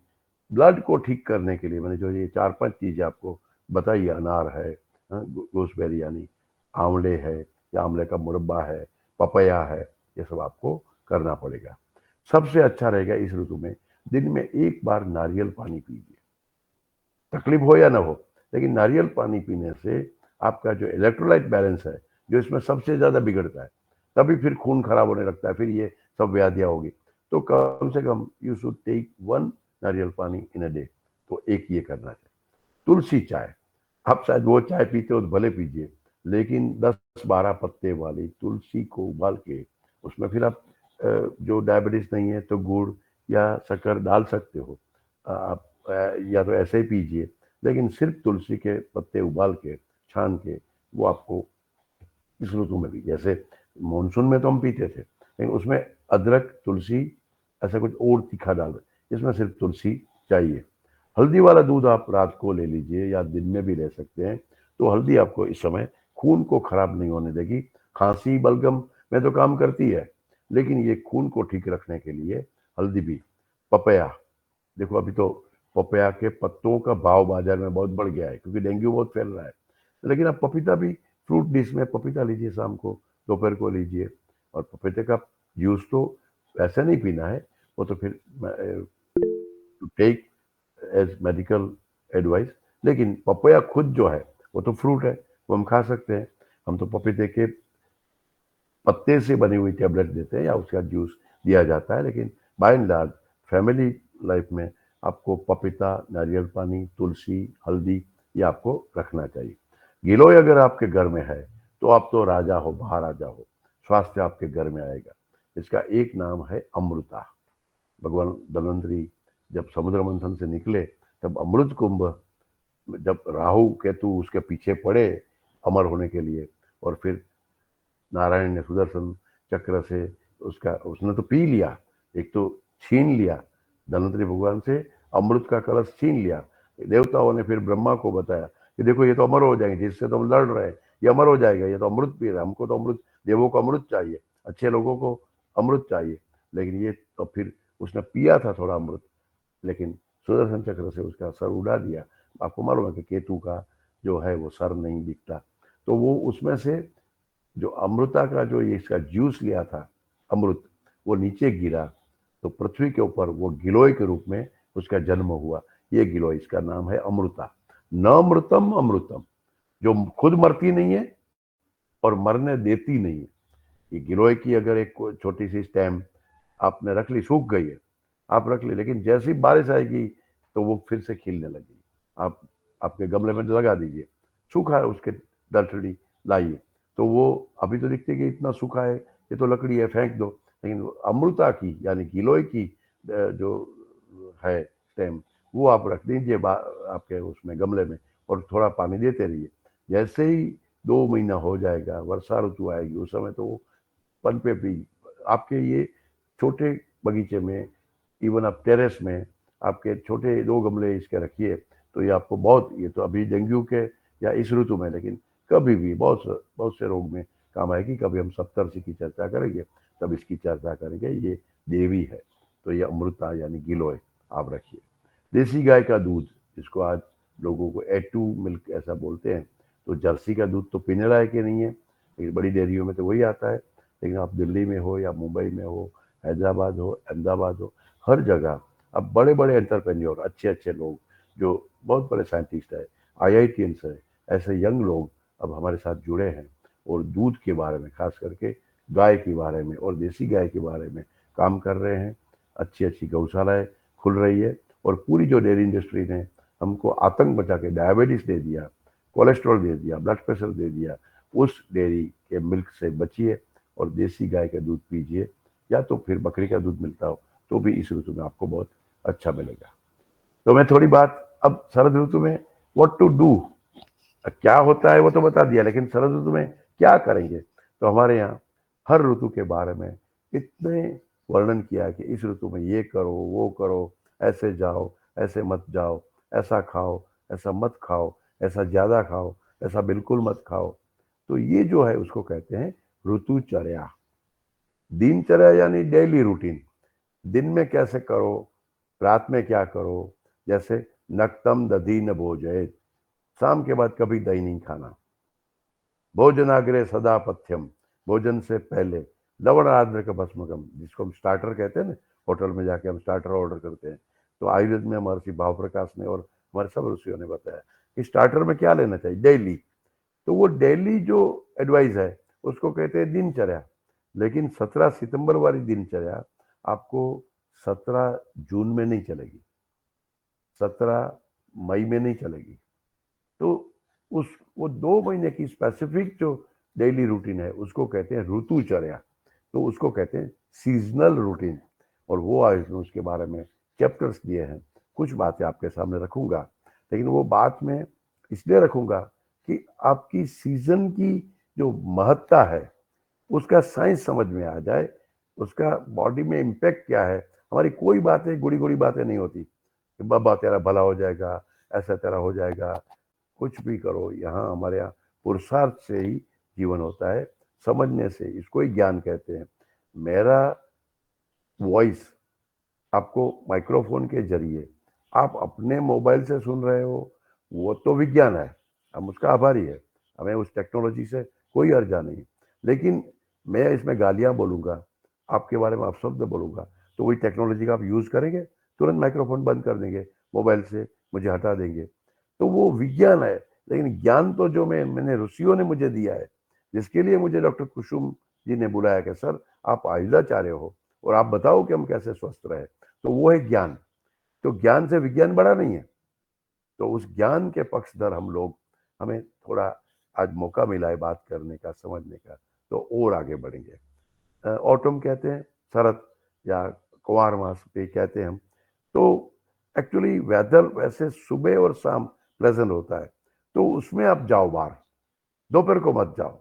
ब्लड को ठीक करने के लिए मैंने जो ये 4-5 चीजें आपको बताई, अनार है, गूसबेरी यानी आंवले है, या आंवले का मुरब्बा है, पपया है, ये सब आपको करना पड़ेगा। सबसे अच्छा रहेगा इस ऋतु में दिन में एक बार नारियल पानी पीजिए, तकलीफ हो या ना हो, लेकिन नारियल पानी पीने से आपका जो इलेक्ट्रोलाइट बैलेंस है, जो इसमें सबसे ज्यादा बिगड़ता है, तभी फिर खून खराब होने लगता है, फिर ये सब व्याधियां होगी। तो कम से कम यू शुड टेक 1 नारियल पानी इन अ डे, तो एक ये करना चाहिए। तुलसी चाय, आप शायद वो चाय पीते हो तो भले पीजिए, लेकिन 10-12 पत्ते वाली तुलसी को उबाल के उसमें फिर आप जो डायबिटीज नहीं है तो गुड़ या शक्कर डाल सकते हो, आप या तो ऐसे ही पीजिए, लेकिन सिर्फ तुलसी के पत्ते उबाल के छान के वो आपको इस ऋतु में भी, जैसे मानसून में तो हम पीते थे, लेकिन उसमें अदरक तुलसी ऐसा कुछ और तीखा डाल रहे, इसमें सिर्फ तुलसी चाहिए। हल्दी वाला दूध आप रात को ले लीजिए या दिन में भी ले सकते हैं, तो हल्दी आपको इस समय खून को खराब नहीं होने देगी। खांसी बलगम में तो काम करती है, लेकिन ये खून को ठीक रखने के लिए हल्दी भी। पपया, देखो अभी तो पपया के पत्तों का भाव बाजार में बहुत बढ़ गया है, क्योंकि डेंगू बहुत फैल रहा है, लेकिन आप पपीता भी, फ्रूट डिश में पपीता लीजिए, शाम को दोपहर को लीजिए। और पपीते का जूस तो ऐसे नहीं पीना है, वो तो फिर to take as medical advice, लेकिन पपया खुद जो है वो तो फ्रूट है, वो हम खा सकते हैं। हम तो पपीते के पत्ते से बनी हुई टेबलेट देते हैं या उसका जूस दिया जाता है, लेकिन by and large family life में आपको पपीता, नारियल पानी, तुलसी, हल्दी ये आपको रखना चाहिए। गिलोय अगर आपके घर में है तो आप तो राजा हो, बाहर राजा हो, स्वास्थ्य आपके घर में आएगा। इसका एक नाम है अमृता। भगवान धन्वंतरी जब समुद्र मंथन से निकले तब अमृत कुंभ, जब राहु केतु उसके पीछे पड़े अमर होने के लिए, और फिर नारायण ने सुदर्शन चक्र से उसने तो पी लिया, एक तो छीन लिया धन्वंतरी भगवान से, अमृत का कलश छीन लिया। देवताओं ने फिर ब्रह्मा को बताया कि देखो ये तो अमर हो जाएंगे, जिससे तो हम लड़ रहे हैं ये अमर हो जाएगा, ये तो अमृत पी रहा है, हमको तो अमृत, देवों को अमृत चाहिए, अच्छे लोगों को अमृत चाहिए। लेकिन ये तो फिर उसने पिया था थोड़ा अमृत, लेकिन सुदर्शन चक्र से उसका सर उड़ा दिया। आपको मालूम है कि केतु का जो है वो सर नहीं दिखता, तो वो उसमें से जो अमृता का जो ये इसका जूस लिया था अमृत, वो नीचे गिरा, तो पृथ्वी के ऊपर वो गिलोय के रूप में उसका जन्म हुआ। ये गिलोय, इसका नाम है अमृता। न अमृतम अमृतम, जो खुद मरती नहीं है और मरने देती नहीं है। ये गिलोय की अगर एक छोटी सी स्टेम आपने रख ली, सूख गई है, आप रख ली, लेकिन जैसी बारिश आएगी तो वो फिर से खिलने लगेगी। आप आपके गमले में लगा दीजिए, सूखा है उसके डंठली लाइए, तो वो अभी तो दिखती है कि इतना सूखा है, ये तो लकड़ी है, फेंक दो, लेकिन अमृता की यानी गिलोय की जो है स्टेम, वो आप रख दीजिए आपके उसमें गमले में, और थोड़ा पानी देते रहिए। जैसे ही 2 महीना हो जाएगा, वर्षा ऋतु आएगी, उस समय तो वो पनपे भी आपके ये छोटे बगीचे में, इवन आप टेरेस में आपके छोटे 2 गमले इसके रखिए, तो ये आपको बहुत, ये तो अभी डेंगू के या इस ऋतु में, लेकिन कभी भी बहुत से रोग में काम आएगी। कभी हम सप्तर्षि की चर्चा करेंगे तब इसकी चर्चा करेंगे। ये देवी है, तो ये अमृता यानी गिलोय आप रखिए। देसी गाय का दूध, जिसको आज लोगों को A2 मिल्क ऐसा बोलते हैं, तो जर्सी का दूध तो पीने लायक ही नहीं है, लेकिन बड़ी डेयरियों में तो वही आता है। लेकिन आप दिल्ली में हो या मुंबई में हो, हैदराबाद हो, अहमदाबाद हो, हर जगह अब बड़े बड़े एंटरप्रेन्योर, अच्छे अच्छे लोग जो बहुत बड़े साइंटिस्ट है, IITians है, ऐसे यंग लोग अब हमारे साथ जुड़े हैं और दूध के बारे में, खास करके गाय के बारे में और देसी गाय के बारे में काम कर रहे हैं। अच्छी अच्छी गौशालाएं खुल रही है, और पूरी जो डेयरी इंडस्ट्री ने हमको आतंक मचा के डायबिटीज दे दिया, कोलेस्ट्रॉल दे दिया, ब्लड प्रेशर दे दिया, उस डेयरी के मिल्क से बचिए और देसी गाय का दूध पीजिए, या तो फिर बकरी का दूध मिलता हो तो भी इस ऋतु में आपको बहुत अच्छा मिलेगा। तो मैं थोड़ी बात अब शरद ऋतु में व्हाट टू डू, क्या होता है वो तो बता दिया, लेकिन शरद ऋतु में क्या करेंगे। तो हमारे यहाँ हर ऋतु के बारे में इतने वर्णन किया है कि इस ऋतु में ये करो, वो करो, ऐसे जाओ, ऐसे मत जाओ, ऐसा खाओ, ऐसा मत खाओ, ऐसा ज्यादा खाओ, ऐसा बिल्कुल मत खाओ। तो ये जो है उसको कहते हैं ऋतुचर्या। दिनचर्या यानी डेली रूटीन, दिन में कैसे करो, रात में क्या करो। जैसे नक्तम दधी न भोजयेत, शाम के बाद कभी दही नहीं खाना। भोजनाग्रे सदा पथ्यम, भोजन से पहले लवण आद्रक भस्मकम, जिसको हम स्टार्टर कहते हैं ना, होटल में जाके हम स्टार्टर ऑर्डर करते हैं, तो आयुर्वेद में महर्षि भाव प्रकाश ने और हमारे सब ऋषियों ने बताया कि स्टार्टर में क्या लेना चाहिए डेली। तो वो डेली जो एडवाइस है उसको कहते हैं दिनचर्या। लेकिन 17 सितंबर वाली दिनचर्या आपको 17 जून में नहीं चलेगी, 17 मई में नहीं चलेगी। तो वो 2 महीने की स्पेसिफिक जो डेली रूटीन है उसको कहते हैं ऋतुचर्या, तो उसको कहते हैं सीजनल रूटीन। और वो आज मैं उसके बारे में चैप्टर्स दिए हैं, कुछ बातें आपके सामने रखूंगा, लेकिन वो बात मैं इसलिए रखूंगा कि आपकी सीजन की जो महत्ता है उसका साइंस समझ में आ जाए, उसका बॉडी में इम्पैक्ट क्या है। हमारी कोई बातें गुड़ी गुड़ी बातें नहीं होती कि बाबा तेरा भला हो जाएगा, ऐसा तेरा हो जाएगा, कुछ भी करो। यहाँ हमारे यहाँ पुरुषार्थ से ही जीवन होता है, समझने से, इसको ही ज्ञान कहते हैं। मेरा वॉइस आपको माइक्रोफोन के जरिए आप अपने मोबाइल से सुन रहे हो, वो तो विज्ञान है, हम उसका आभारी है, हमें उस टेक्नोलॉजी से कोई अर्जा नहीं। लेकिन मैं इसमें गालियां बोलूंगा, आपके बारे में अपशब्द बोलूंगा, तो वही टेक्नोलॉजी का आप यूज करेंगे, तुरंत माइक्रोफोन बंद कर देंगे, मोबाइल से मुझे हटा देंगे। तो वो विज्ञान है। लेकिन ज्ञान तो जो मैंने ऋषियों ने मुझे दिया है, जिसके लिए मुझे डॉक्टर कुसुम जी ने बुलाया कि सर आप आयुर्वेदाचार्य हो और आप बताओ कि हम कैसे स्वस्थ रहे, तो वो है ज्ञान। तो ज्ञान से विज्ञान बड़ा नहीं है, तो उस ज्ञान के पक्षधर हम लोग, हमें थोड़ा आज मौका मिला है बात करने का, समझने का, तो और आगे बढ़ेंगे। ऑटम कहते हैं, शरद या कुमार मास पे कहते हैं हम। तो एक्चुअली वेदर वैसे सुबह और शाम प्लेजेंट होता है, तो उसमें आप जाओ बाहर, दोपहर को मत जाओ।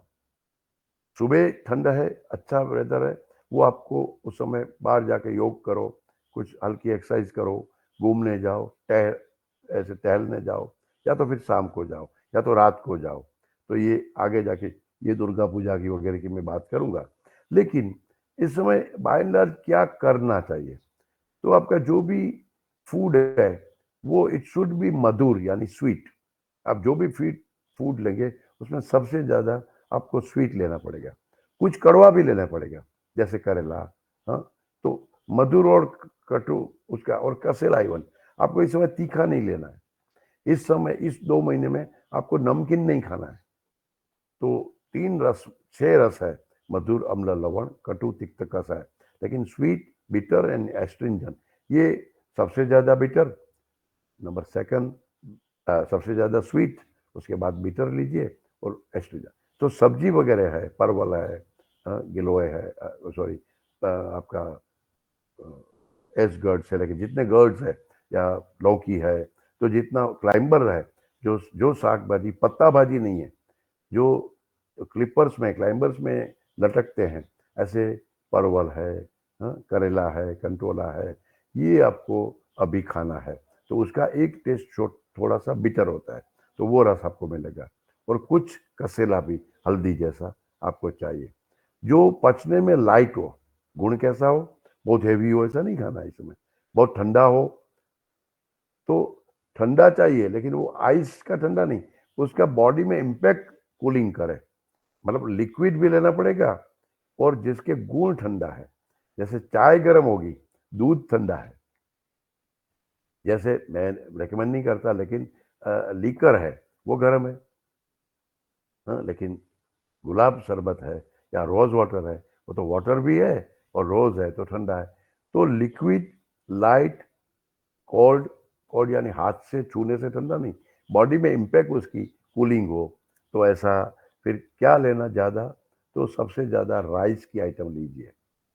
सुबह ठंड है, अच्छा वेदर है, वो आपको उस समय बाहर जाके योग करो, कुछ हल्की एक्सरसाइज करो, घूमने जाओ, ऐसे टहलने जाओ, या तो फिर शाम को जाओ या तो रात को जाओ। तो ये आगे जाके ये दुर्गा पूजा की वगैरह की मैं बात करूंगा। लेकिन इस समय बाय एंड लार्ज क्या करना चाहिए, तो आपका जो भी फूड है वो इट शुड बी मधुर यानी स्वीट। आप जो भी फूड लेंगे उसमें सबसे ज्यादा आपको स्वीट लेना पड़ेगा, कुछ कड़वा भी लेना पड़ेगा, जैसे करेला। हाँ, तो मधुर और कटु उसका, और कसेला इवन। आपको इस समय तीखा नहीं लेना है, इस समय इस 2 महीने में आपको नमकीन नहीं खाना है। तो 3 रस, 6 रस है, मधुर, अम्ल, लवण, कटु, तिक्त, कषाय। लेकिन स्वीट, बिटर एंड एस्ट्रिंजन, ये सबसे ज्यादा बिटर, नंबर सेकंड सबसे ज्यादा स्वीट, उसके बाद बिटर लीजिए और एस्ट्रिजन। तो सब्जी वगैरह है, परवल है, गिलोय है, सॉरी आपका एस गर्ड्स है, लेकिन जितने गर्ड्स है या लौकी है, तो जितना क्लाइंबर है, जो साग भाजी, पत्ता भाजी नहीं है, जो क्लिपर्स में, क्लाइंबर्स में लटकते हैं, ऐसे परवल है, करेला है, कंटोला है, ये आपको अभी खाना है। तो उसका एक टेस्ट थोड़ा सा बिटर होता है, तो वो रस आपको मिलेगा। और कुछ कसेला भी हल्दी जैसा आपको चाहिए, जो पचने में लाइट हो। गुण कैसा हो, बहुत हेवी हो ऐसा नहीं खाना है इसमें, बहुत ठंडा हो तो ठंडा चाहिए, लेकिन वो आइस का ठंडा नहीं, उसका बॉडी में इम्पैक्ट कूलिंग करे, मतलब लिक्विड भी लेना पड़ेगा और जिसके गुण ठंडा है। जैसे चाय गर्म होगी, दूध ठंडा है, जैसे मैं रेकमेंड नहीं करता, लेकिन लीकर है वो गर्म है। हाँ, लेकिन गुलाब शरबत है या रोज वाटर है, वो तो वाटर भी है और रोज है तो ठंडा है। तो लिक्विड, लाइट, कोल्ड, कोल्ड यानी हाथ से छूने से ठंडा नहीं, बॉडी में इम्पैक्ट उसकी कूलिंग हो, तो ऐसा। फिर क्या लेना ज्यादा, तो सबसे ज्यादा राइस की आइटम लीजिए,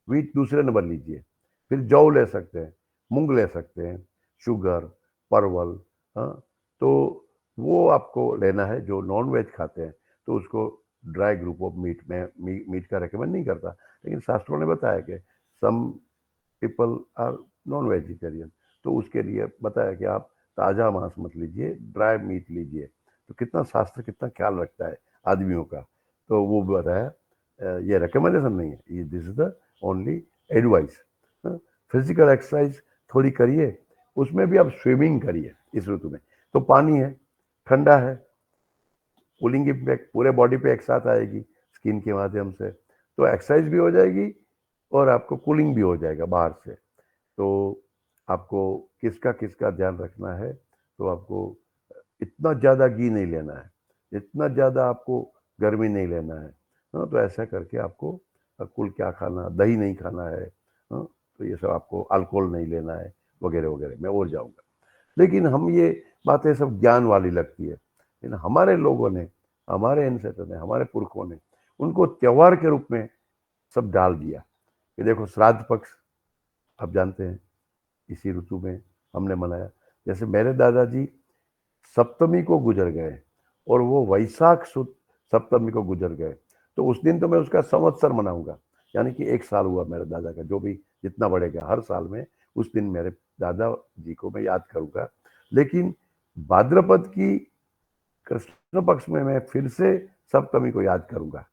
व्हीट दूसरे नंबर लीजिए, फिर जौ ले सकते हैं, मूंग ले सकते हैं, शुगर, परवल। हाँ, तो वो आपको लेना है। जो नॉन वेज खाते हैं तो उसको ड्राई ग्रुप ऑफ मीट में, मीट का रेकमेंड नहीं करता, लेकिन शास्त्रों ने बताया कि some people are non vegetarian, तो उसके लिए बताया कि आप ताजा मांस मत लीजिए, ड्राई मीट लीजिए। तो कितना शास्त्र कितना ख्याल रखता है आदमियों का, तो वो बताया। ये रिकमेंडेशन नहीं है, ये this is the only advice. Physical exercise थोड़ी करिए, उसमें भी आप स्विमिंग करिए इस ऋतु में। तो पानी है, ठंडा है, कूलिंग इम्पैक्ट पूरे बॉडी पे एक साथ आएगी स्किन के माध्यम से, तो एक्सरसाइज भी हो जाएगी और आपको कूलिंग भी हो जाएगा बाहर से। तो आपको किसका किसका ध्यान रखना है, तो आपको इतना ज़्यादा घी नहीं लेना है, इतना ज़्यादा आपको गर्मी नहीं लेना है। हाँ, तो ऐसा करके आपको कुल क्या खाना, दही नहीं खाना है। हाँ, तो ये सब आपको, अल्कोहल नहीं लेना है, वगैरह वगैरह। मैं और जाऊँगा, लेकिन हम ये बातें सब ज्ञान वाली लगती है, लेकिन हमारे लोगों ने, हमारे एंसेस्टर ने, हमारे पुरखों ने उनको त्योहार के रूप में सब डाल दिया। कि देखो श्राद्ध पक्ष आप जानते हैं, इसी ऋतु में हमने मनाया। जैसे मेरे दादाजी सप्तमी को गुजर गए और वो वैशाख सुद सप्तमी को गुजर गए, तो उस दिन तो मैं उसका संवत्सर मनाऊंगा, यानी कि 1 साल हुआ मेरे दादा का, जो भी जितना बढ़ेगा हर साल में उस दिन मेरे दादा जी को मैं याद करूंगा। लेकिन भाद्रपद की कृष्ण पक्ष में मैं फिर से सप्तमी को याद करूंगा।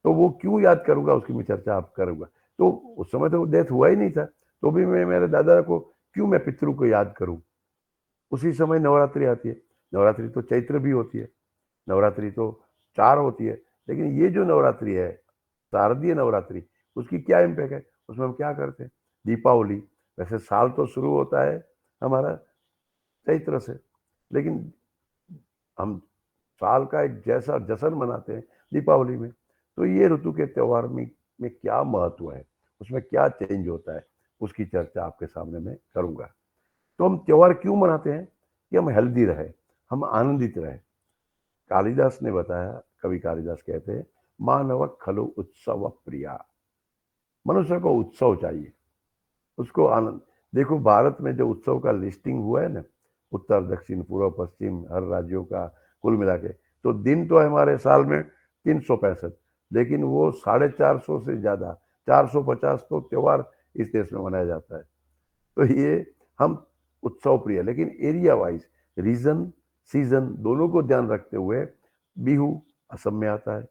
तो वो क्यों याद करूंगा, उसकी मैं चर्चा आप करूंगा। तो उस समय तो डेथ हुआ ही नहीं था, तो भी मैं मेरे दादा को क्यों मैं पितृ को याद करूं। उसी समय नवरात्रि आती है, नवरात्रि तो चैत्र भी होती है, नवरात्रि तो 4 होती है, लेकिन ये जो नवरात्रि है, शारदीय नवरात्रि, उसकी क्या इम्पैक्ट है, उसमें हम क्या करते हैं। दीपावली, वैसे साल तो शुरू होता है हमारा चैत्र से, लेकिन हम साल का एक जैसा जश्न मनाते हैं दीपावली में। तो ये ऋतु के त्योहार में क्या महत्व है, उसमें क्या चेंज होता है, उसकी चर्चा आपके सामने मैं करूंगा। तो हम त्योहार क्यों मनाते हैं, कि हम हेल्दी रहे, हम आनंदित रहे। कालिदास ने बताया, कवि कालिदास कहते हैं, मानव खलु उत्सव प्रिया। मनुष्य को उत्सव चाहिए, उसको आनंद। देखो भारत में जो उत्सव का लिस्टिंग हुआ है ना, उत्तर दक्षिण पूर्व पश्चिम हर राज्यों का कुल मिला के, तो दिन तो हमारे साल में 365, लेकिन वो 450 से ज्यादा, 450 तो त्योहार इस देश में मनाया जाता है। तो ये हम उत्सव प्रिय, लेकिन एरिया वाइज, रीजन, सीजन दोनों को ध्यान रखते हुए, बिहू असम में आता है,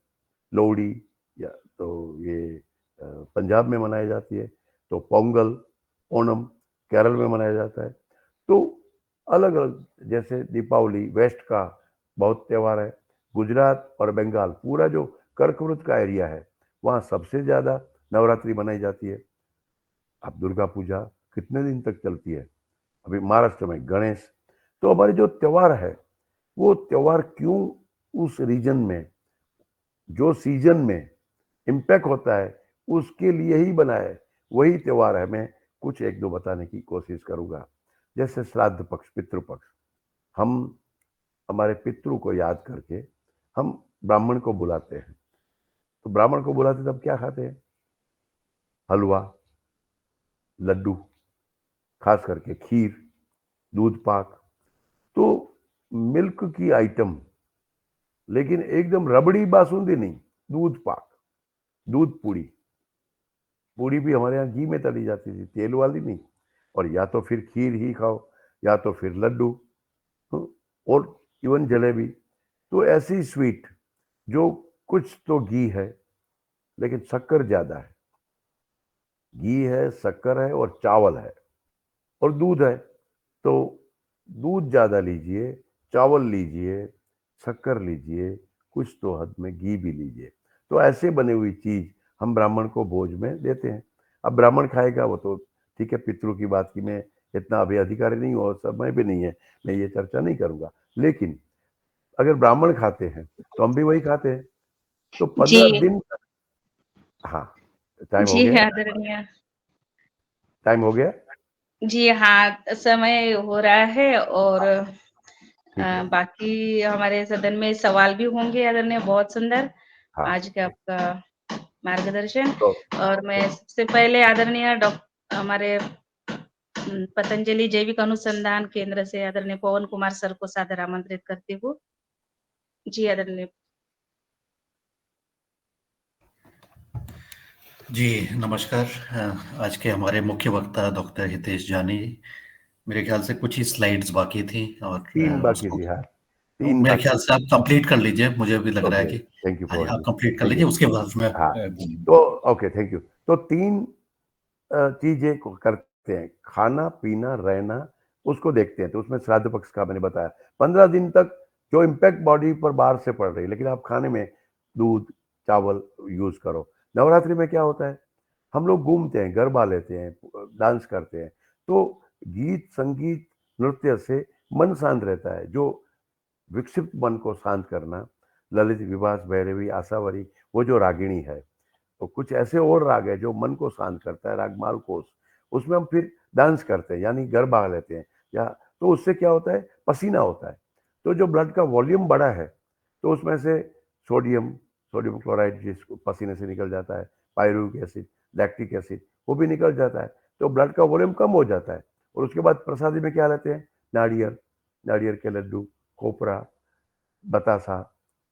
लोहड़ी या तो ये पंजाब में मनाई जाती है, तो पोंगल, ओणम केरल में मनाया जाता है। तो अलग अलग, जैसे दीपावली वेस्ट का बहुत त्योहार है, गुजरात और बंगाल पूरा जो कर्कवृत का एरिया है वहाँ सबसे ज्यादा नवरात्रि मनाई जाती है। अब दुर्गा पूजा कितने दिन तक चलती है, अभी महाराष्ट्र में गणेश। तो हमारे जो त्योहार है वो त्योहार क्यों उस रीजन में जो सीजन में इम्पैक्ट होता है उसके लिए ही बना है, वही त्योहार है। मैं कुछ एक दो बताने की कोशिश करूंगा। जैसे श्राद्ध पक्ष, पितृपक्ष, हम हमारे पितरों को याद करके हम ब्राह्मण को बुलाते हैं। तो ब्राह्मण को बुलाते तब क्या खाते हैं? हलवा, लड्डू, खास करके खीर, दूध पाक, तो मिल्क की आइटम, लेकिन एकदम रबड़ी बासुंदी नहीं, दूध पाक, दूध पूड़ी। पूड़ी भी हमारे यहाँ घी में तली जाती थी, तेल वाली नहीं। और या तो फिर खीर ही खाओ या तो फिर लड्डू, और इवन जलेबी। तो ऐसी स्वीट जो कुछ तो घी है लेकिन शक्कर ज्यादा है, घी है, शक्कर है और चावल है और दूध है। तो दूध ज्यादा लीजिए, चावल लीजिए, शक्कर लीजिए, कुछ तो हद में घी भी लीजिए। तो ऐसे बनी हुई चीज हम ब्राह्मण को भोज में देते हैं। अब ब्राह्मण खाएगा वो तो ठीक है, पितरों की बात की मैं इतना अभी अधिकारी नहीं हूँ और समय भी नहीं है, मैं ये चर्चा नहीं करूंगा। लेकिन अगर ब्राह्मण खाते हैं तो हम भी वही खाते हैं। तो 15 जी दिन हाँ, टाइम हो जी गया, आदरणीय। टाइम हो गया, जी हाँ, समय हो रहा है और ठीक है। बाकी हमारे सदन में सवाल भी होंगे आदरणीय। बहुत सुंदर हाँ, आज का आपका मार्गदर्शन। तो और मैं सबसे पहले आदरणीय हमारे पतंजलि जैविक अनुसंधान केंद्र से आदरणीय पवन कुमार सर को सादर आमंत्रित करती हूँ। जी आदरणीय। जी नमस्कार। आज के हमारे मुख्य वक्ता डॉक्टर हितेश जानी जी। मेरे ख्याल से कुछ ही स्लाइड्स बाकी थी और 3 बाकी उसको थी। हाँ, 3 मेरे बाकी। ख्याल से आप कंप्लीट कर लीजिए। मुझे भी लग रहा है ओके, कि थैंक यू हाँ जी, फॉर आप दिस, कंप्लीट कर थैंक लीजिए, यू। उसके बाद में हाँ, बोलूंगा। तो ओके, थैंक यू। तो 3 चीजें करते हैं, खाना पीना रहना, उसको देखते हैं। तो उसमें श्राद्ध पक्ष का मैंने बताया 15 दिन तक जो इम्पैक्ट बॉडी पर बाहर से पड़ रही है, लेकिन आप खाने में दूध चावल यूज करो। नवरात्रि में क्या होता है, हम लोग घूमते हैं, गरबा लेते हैं, डांस करते हैं। तो गीत संगीत नृत्य से मन शांत रहता है। जो विक्षिप्त मन को शांत करना, ललित विभास भैरवी आशावरी, वो जो रागिणी है, तो कुछ ऐसे और राग है जो मन को शांत करता है, राग मालकोस, उसमें हम फिर डांस करते हैं यानी गरबा लेते हैं। या तो उससे क्या होता है, पसीना होता है, तो जो ब्लड का वॉल्यूम बढ़ा है तो उसमें से सोडियम सोडियम क्लोराइड जिसको पसीने से निकल जाता है, पायरुविक एसिड, लैक्टिक एसिड, वो भी निकल जाता है। तो ब्लड का वॉल्यूम कम हो जाता है। और उसके बाद प्रसादी में क्या लेते हैं, नारियल, नारियल के लड्डू, खोपरा, बतासा,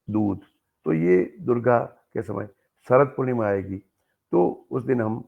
दूध। तो ये दुर्गा के समय शरद पूर्णिमा आएगी तो उस दिन हम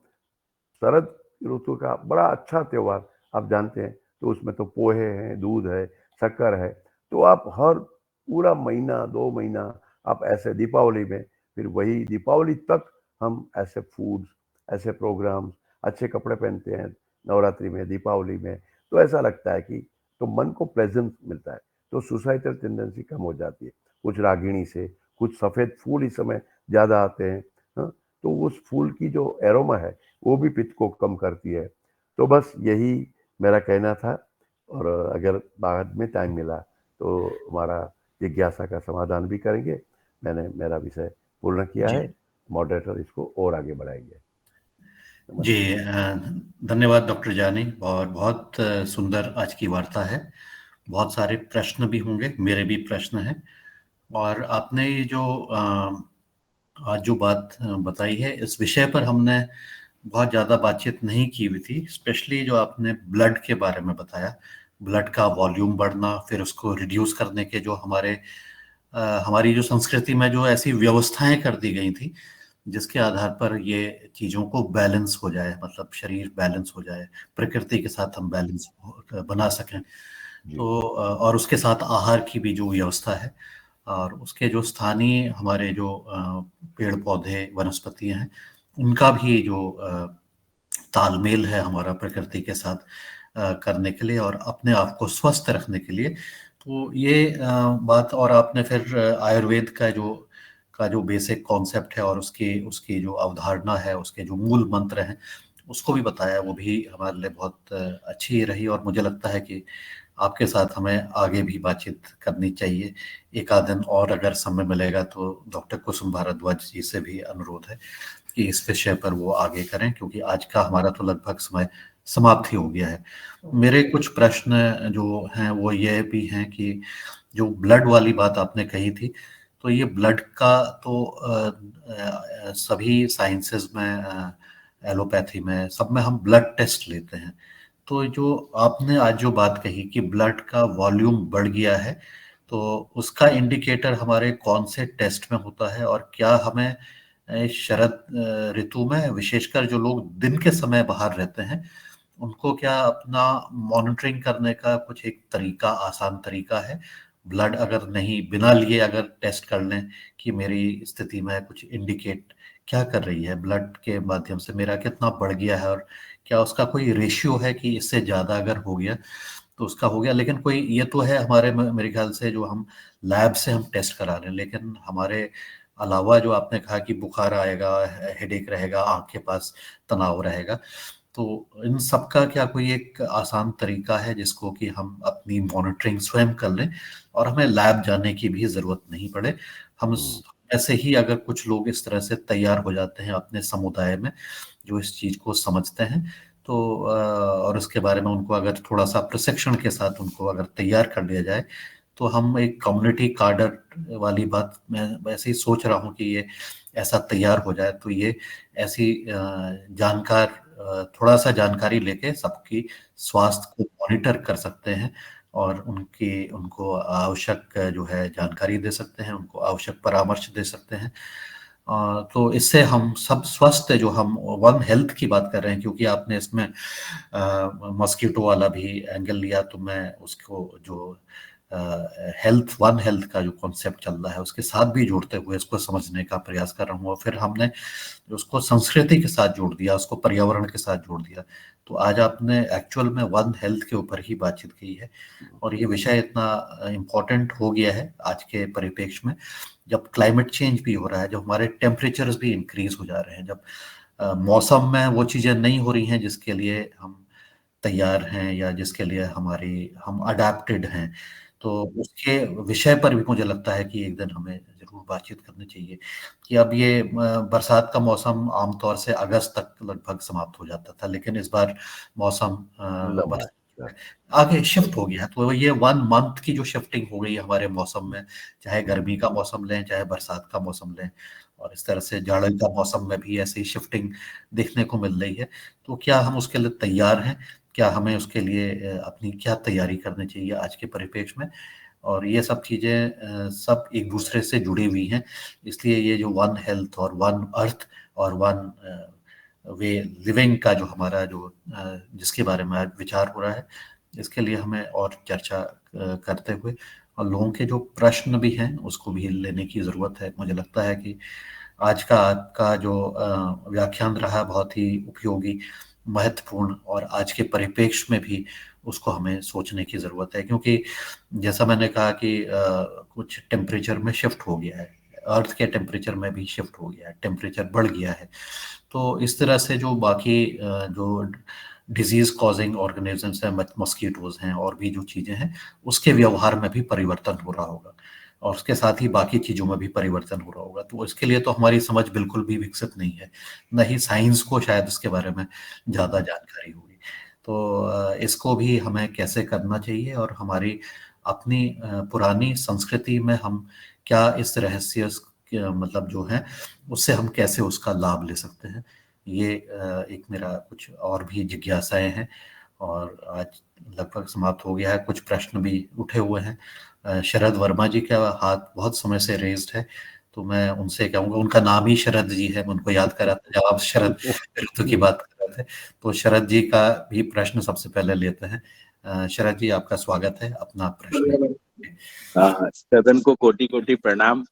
शरद ऋतु का बड़ा अच्छा त्योहार आप जानते हैं, तो उसमें तो पोहे हैं, दूध है, शक्कर है। तो आप हर पूरा महीना 2 महीना आप ऐसे दीपावली में, फिर वही दीपावली तक हम ऐसे फूड्स, ऐसे प्रोग्राम्स, अच्छे कपड़े पहनते हैं नवरात्रि में, दीपावली में। तो ऐसा लगता है कि तो मन को प्लेजेंस मिलता है, तो सुसाइडल टेंडेंसी कम हो जाती है। कुछ रागिणी से, कुछ सफेद फूल इस समय ज्यादा आते हैं, हाँ? तो उस फूल की जो एरोमा है वो भी पित्त को कम करती है। तो बस यही मेरा कहना था। और अगर बाद में टाइम मिला तो हमारा जिज्ञासा का समाधान भी करेंगे। मैंने मेरा विषय पूर्ण किया जी है, मॉडरेटर इसको और आगे बढ़ाएंगे। जी धन्यवाद डॉक्टर जानी। और बहुत सुंदर आज की वार्ता है। बहुत सारे प्रश्न भी होंगे, मेरे भी प्रश्न हैं। और आपने ये जो आज जो बात बताई है, इस विषय पर हमने बहुत ज़्यादा बातचीत नहीं की हुई थी। स्पेशली जो आपने ब्लड के बारे में बताया, ब्लड का वॉल्यूम बढ़ना, फिर उसको रिड्यूस करने के जो हमारी जो संस्कृति में जो ऐसी व्यवस्थाएं कर दी गई थी जिसके आधार पर ये चीज़ों को बैलेंस हो जाए, मतलब शरीर बैलेंस हो जाए, प्रकृति के साथ हम बैलेंस बना सकें। तो और उसके साथ आहार की भी जो व्यवस्था है और उसके जो स्थानीय हमारे जो पेड़ पौधे वनस्पतियां हैं, उनका भी जो तालमेल है हमारा प्रकृति के साथ, करने के लिए और अपने आप को स्वस्थ रखने के लिए। तो ये बात, और आपने फिर आयुर्वेद का जो बेसिक कॉन्सेप्ट है और उसकी उसकी जो अवधारणा है, उसके जो मूल मंत्र हैं, उसको भी बताया। वो भी हमारे लिए बहुत अच्छी रही और मुझे लगता है कि आपके साथ हमें आगे भी बातचीत करनी चाहिए। एक आध दिन और अगर समय मिलेगा तो डॉक्टर कुसुम भारद्वाज जी से भी अनुरोध है कि इस विषय पर वो आगे करें, क्योंकि आज का हमारा तो लगभग समय समाप्त ही हो गया है। मेरे कुछ प्रश्न जो हैं वो ये भी हैं कि जो ब्लड वाली बात आपने कही थी, तो ये ब्लड का तो सभी साइंसेस में, एलोपैथी में, सब में हम ब्लड टेस्ट लेते हैं। तो जो आपने आज जो बात कही कि ब्लड का वॉल्यूम बढ़ गया है, तो उसका इंडिकेटर हमारे कौन से टेस्ट में होता है, और क्या हमें शरद ऋतु में विशेषकर जो लोग दिन के समय बाहर रहते हैं, उनको क्या अपना मॉनिटरिंग करने का कुछ एक तरीका, आसान तरीका है? ब्लड अगर नहीं, बिना लिए अगर टेस्ट कर लें कि मेरी स्थिति में कुछ इंडिकेट क्या कर रही है, ब्लड के माध्यम से मेरा कितना बढ़ गया है, और क्या उसका कोई रेशियो है कि इससे ज़्यादा अगर हो गया तो उसका हो गया। लेकिन कोई ये तो है हमारे, मेरे ख्याल से जो हम लैब से हम टेस्ट करा रहे हैं, लेकिन हमारे अलावा जो आपने कहा कि बुखार आएगा, हेडेक रहेगा, आँख के पास तनाव रहेगा, तो इन सब का क्या कोई एक आसान तरीका है जिसको कि हम अपनी मॉनिटरिंग स्वयं कर लें और हमें लैब जाने की भी ज़रूरत नहीं पड़े? हम ऐसे ही अगर कुछ लोग इस तरह से तैयार हो जाते हैं अपने समुदाय में जो इस चीज़ को समझते हैं, तो और उसके बारे में उनको अगर थोड़ा-सा प्रशिक्षण के साथ उनको अगर तैयार कर लिया जाए, तो हम एक कम्युनिटी कार्डर वाली बात मैं वैसे ही सोच रहा हूँ कि ये ऐसा तैयार हो जाए, तो ये ऐसी थोड़ा-सा जानकारी लेके सबकी स्वास्थ्य को मॉनिटर कर सकते हैं और उनको आवश्यक जो है जानकारी दे सकते हैं, उनको आवश्यक परामर्श दे सकते हैं। तो इससे हम सब स्वस्थ, जो हम वन हेल्थ की बात कर रहे हैं, क्योंकि आपने इसमें मॉस्किटो वाला भी एंगल लिया, तो मैं उसको जो हेल्थ, वन हेल्थ का जो कॉन्सेप्ट चल रहा है उसके साथ भी जोड़ते हुए इसको समझने का प्रयास कर रहा हूँ। और फिर हमने उसको संस्कृति के साथ जोड़ दिया, उसको पर्यावरण के साथ जोड़ दिया। तो आज आपने एक्चुअल में वन हेल्थ के ऊपर ही बातचीत की है, और ये विषय इतना इम्पोर्टेंट हो गया है आज के परिप्रेक्ष्य में, जब क्लाइमेट चेंज भी हो रहा है, जब हमारे टेम्परेचर्स भी इंक्रीज हो जा रहे हैं, जब मौसम में वो चीज़ें नहीं हो रही हैं जिसके लिए हम तैयार हैं या जिसके लिए हम अडेप्टेड हैं, तो उसके विषय पर भी मुझे लगता है कि एक दिन हमें ज़रूर बातचीत करनी चाहिए कि अब ये बरसात का मौसम आमतौर से अगस्त तक लगभग समाप्त हो जाता था, लेकिन इस बार मौसम आगे शिफ्ट हो गया। तो ये 1 मंथ की जो शिफ्टिंग हो गई है हमारे मौसम में, चाहे गर्मी का मौसम लें, चाहे बरसात का मौसम लें, और इस तरह से जाड़े का मौसम में भी ऐसी शिफ्टिंग देखने को मिल रही है। तो क्या हम उसके लिए तैयार हैं? क्या हमें उसके लिए अपनी क्या तैयारी करनी चाहिए आज के परिप्रेक्ष्य में? और ये सब चीज़ें सब एक दूसरे से जुड़ी हुई हैं, इसलिए ये जो वन हेल्थ और वन अर्थ और वन वे लिविंग का जो हमारा जिसके बारे में आज विचार हो रहा है, इसके लिए हमें और चर्चा करते हुए और लोगों के जो प्रश्न भी हैं उसको भी लेने की ज़रूरत है। मुझे लगता है कि आज का आपका जो व्याख्यान रहा बहुत ही उपयोगी, महत्वपूर्ण, और आज के परिप्रेक्ष्य में भी उसको हमें सोचने की ज़रूरत है, क्योंकि जैसा मैंने कहा कि कुछ टेम्परेचर में शिफ्ट हो गया है, अर्थ के टेम्परेचर में भी शिफ्ट हो गया है, टेम्परेचर बढ़ गया है। तो इस तरह से जो बाकी जो डिजीज कॉजिंग ऑर्गेनिजम्स हैं, मॉस्किटोज हैं, और भी जो चीज़ें हैं, उसके व्यवहार में भी परिवर्तन हो रहा होगा, और उसके साथ ही बाकी चीज़ों में भी परिवर्तन हो रहा होगा। तो इसके लिए तो हमारी समझ बिल्कुल भी विकसित नहीं है, न ही साइंस को शायद इसके बारे में ज़्यादा जानकारी होगी। तो इसको भी हमें कैसे करना चाहिए, और हमारी अपनी पुरानी संस्कृति में हम क्या इस रहस्य मतलब जो है उससे हम कैसे उसका लाभ ले सकते हैं, ये एक मेरा कुछ और भी जिज्ञासाएं हैं। और आज लगभग समाप्त हो गया है, कुछ प्रश्न भी उठे हुए हैं। शरद वर्मा जी का हाथ बहुत समय से रेज्ड है, तो मैं उनसे कहूँगा, उनका नाम ही शरद जी है, मैं उनको याद कर रहा था जब आप शरद ऋतु की बात कर रहे थे, तो शरद जी का भी प्रश्न सबसे पहले लेते हैं। शरद जी, आपका स्वागत है, अपना प्रश्न। सदन को कोटि कोटि प्रणाम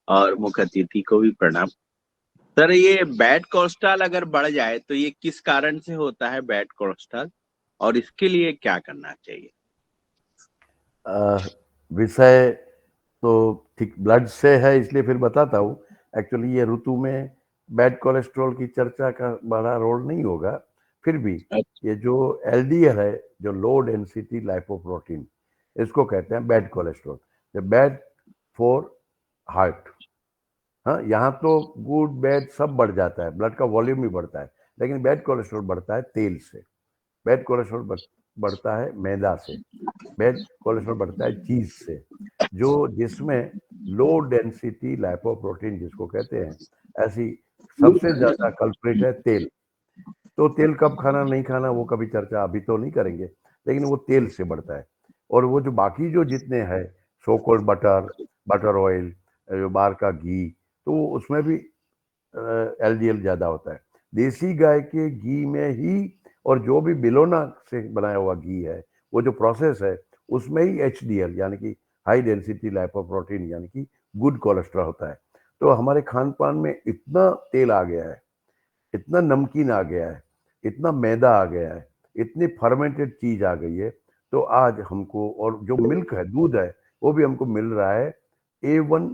और मुख्य अतिथि को भी प्रणाम। सर, ये बैड कोलेस्ट्रॉल अगर बढ़ जाए तो ये किस कारण से होता है? बैड कोलेस्ट्रॉल और इसके लिए क्या करना चाहिए? विषय तो ठीक ब्लड से है, इसलिए फिर बताता हूँ। एक्चुअली ये ऋतु में बैड कोलेस्ट्रॉल की चर्चा का बड़ा रोल नहीं होगा, फिर भी ये जो एलडीएल है, जो लो डेंसिटी लाइपोप्रोटीन, इसको कहते हैं बैड कोलेस्ट्रॉल, जो बैड फॉर हार्ट। हाँ, यहाँ तो गुड बैड सब बढ़ जाता है, ब्लड का वॉल्यूम भी बढ़ता है, लेकिन बैड कोलेस्ट्रॉल बढ़ता है तेल से, बैड कोलेस्ट्रॉल बढ़ता है मैदा से, बैड कोलेस्ट्रॉल बढ़ता है चीज से, जो जिसमें लो डेंसिटी लाइपोप्रोटीन जिसको कहते हैं, ऐसी सबसे ज्यादा कल्प्रिट है तेल। तो तेल कब खाना नहीं खाना वो कभी चर्चा अभी तो नहीं करेंगे, लेकिन वो तेल से बढ़ता है। और वो जो बाकी जो जितने हैं, सोकोल्ड बटर, बटर ऑयल, जो बाहर का घी, तो उसमें भी एलडीएल ज्यादा होता है। देसी गाय के घी में ही, और जो भी बिलोना से बनाया हुआ घी है, वो जो प्रोसेस है उसमें ही एचडीएल यानी कि हाई डेंसिटी लाइपोप्रोटीन यानी कि गुड कोलेस्ट्रॉल होता है। तो हमारे खान पान में इतना तेल आ गया है, इतना नमकीन आ गया है, इतना मैदा आ गया है, इतनी फर्मेंटेड चीज आ गई है, तो आज हमको, और जो मिल्क है, दूध है, वो भी हमको मिल रहा है A1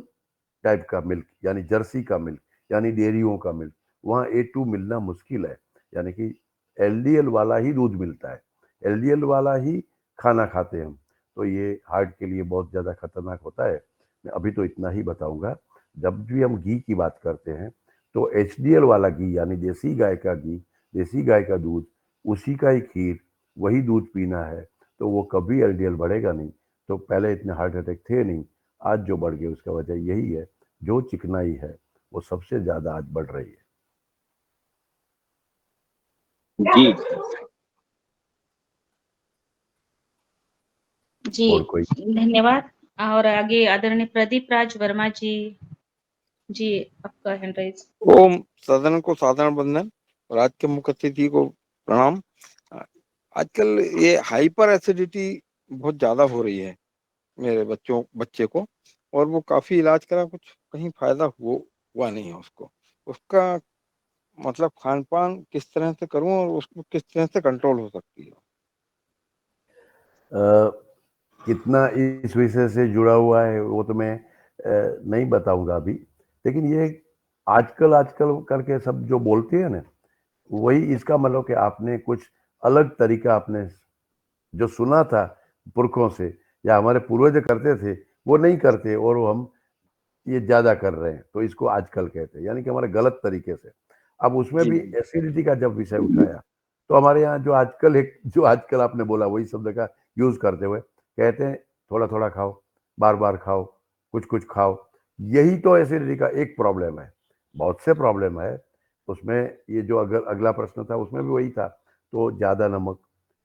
टाइप का मिल्क, यानी जर्सी का मिल्क, यानी डेयरियों का मिल्क। वहाँ A2 मिलना मुश्किल है, यानी कि एलडीएल वाला ही दूध मिलता है, एलडीएल वाला ही खाना खाते हैं हम। तो ये हार्ट के लिए बहुत ज़्यादा खतरनाक होता है। मैं अभी तो इतना ही बताऊंगा। जब भी हम घी की बात करते हैं तो एचडीएल वाला घी, यानी देसी गाय का घी, देसी गाय का दूध, उसी का ही खीर, वही दूध पीना है, तो वो कभी एलडीएल बढ़ेगा नहीं। तो पहले इतने हार्ट अटैक थे नहीं, आज जो बढ़ गए उसका वजह यही है, जो चिकनाई है वो सबसे ज्यादा आज बढ़ रही है। जी जी और कोई? धन्यवाद। और आगे आदरणीय प्रदीप राज वर्मा जी, जी आपका हैंड राइज। ओम सदन को साधारण बंदन और आज के मुख्य अतिथि को प्रणाम। आजकल ये हाइपर एसिडिटी बहुत ज्यादा हो रही है मेरे बच्चे को, और वो काफी इलाज करा, कुछ कहीं फायदा हुआ नहीं है उसको। उसका मतलब खान पान किस तरह से करूं और उसको किस तरह से कंट्रोल हो सकती है? कितना इस विषय से जुड़ा हुआ है वो तो मैं नहीं बताऊंगा अभी, लेकिन ये आजकल आजकल करके सब जो बोलते हैं ना, वही इसका मतलब कि आपने कुछ अलग तरीका आपने जो सुना था पुरखों से, या हमारे पूर्वज करते थे वो नहीं करते, और वो हम ये ज्यादा कर रहे हैं, तो इसको आजकल कहते हैं, यानी कि हमारे गलत तरीके से। अब उसमें जी भी एसिडिटी का जब विषय उठाया, तो हमारे यहाँ जो आजकल आपने बोला वही शब्द का यूज करते हुए कहते हैं, थोड़ा थोड़ा खाओ, बार बार खाओ, कुछ कुछ खाओ। यही तो एसिडिटी का एक प्रॉब्लम है, बहुत से प्रॉब्लम है उसमें। ये जो अगला प्रश्न था उसमें भी वही था। तो ज्यादा नमक,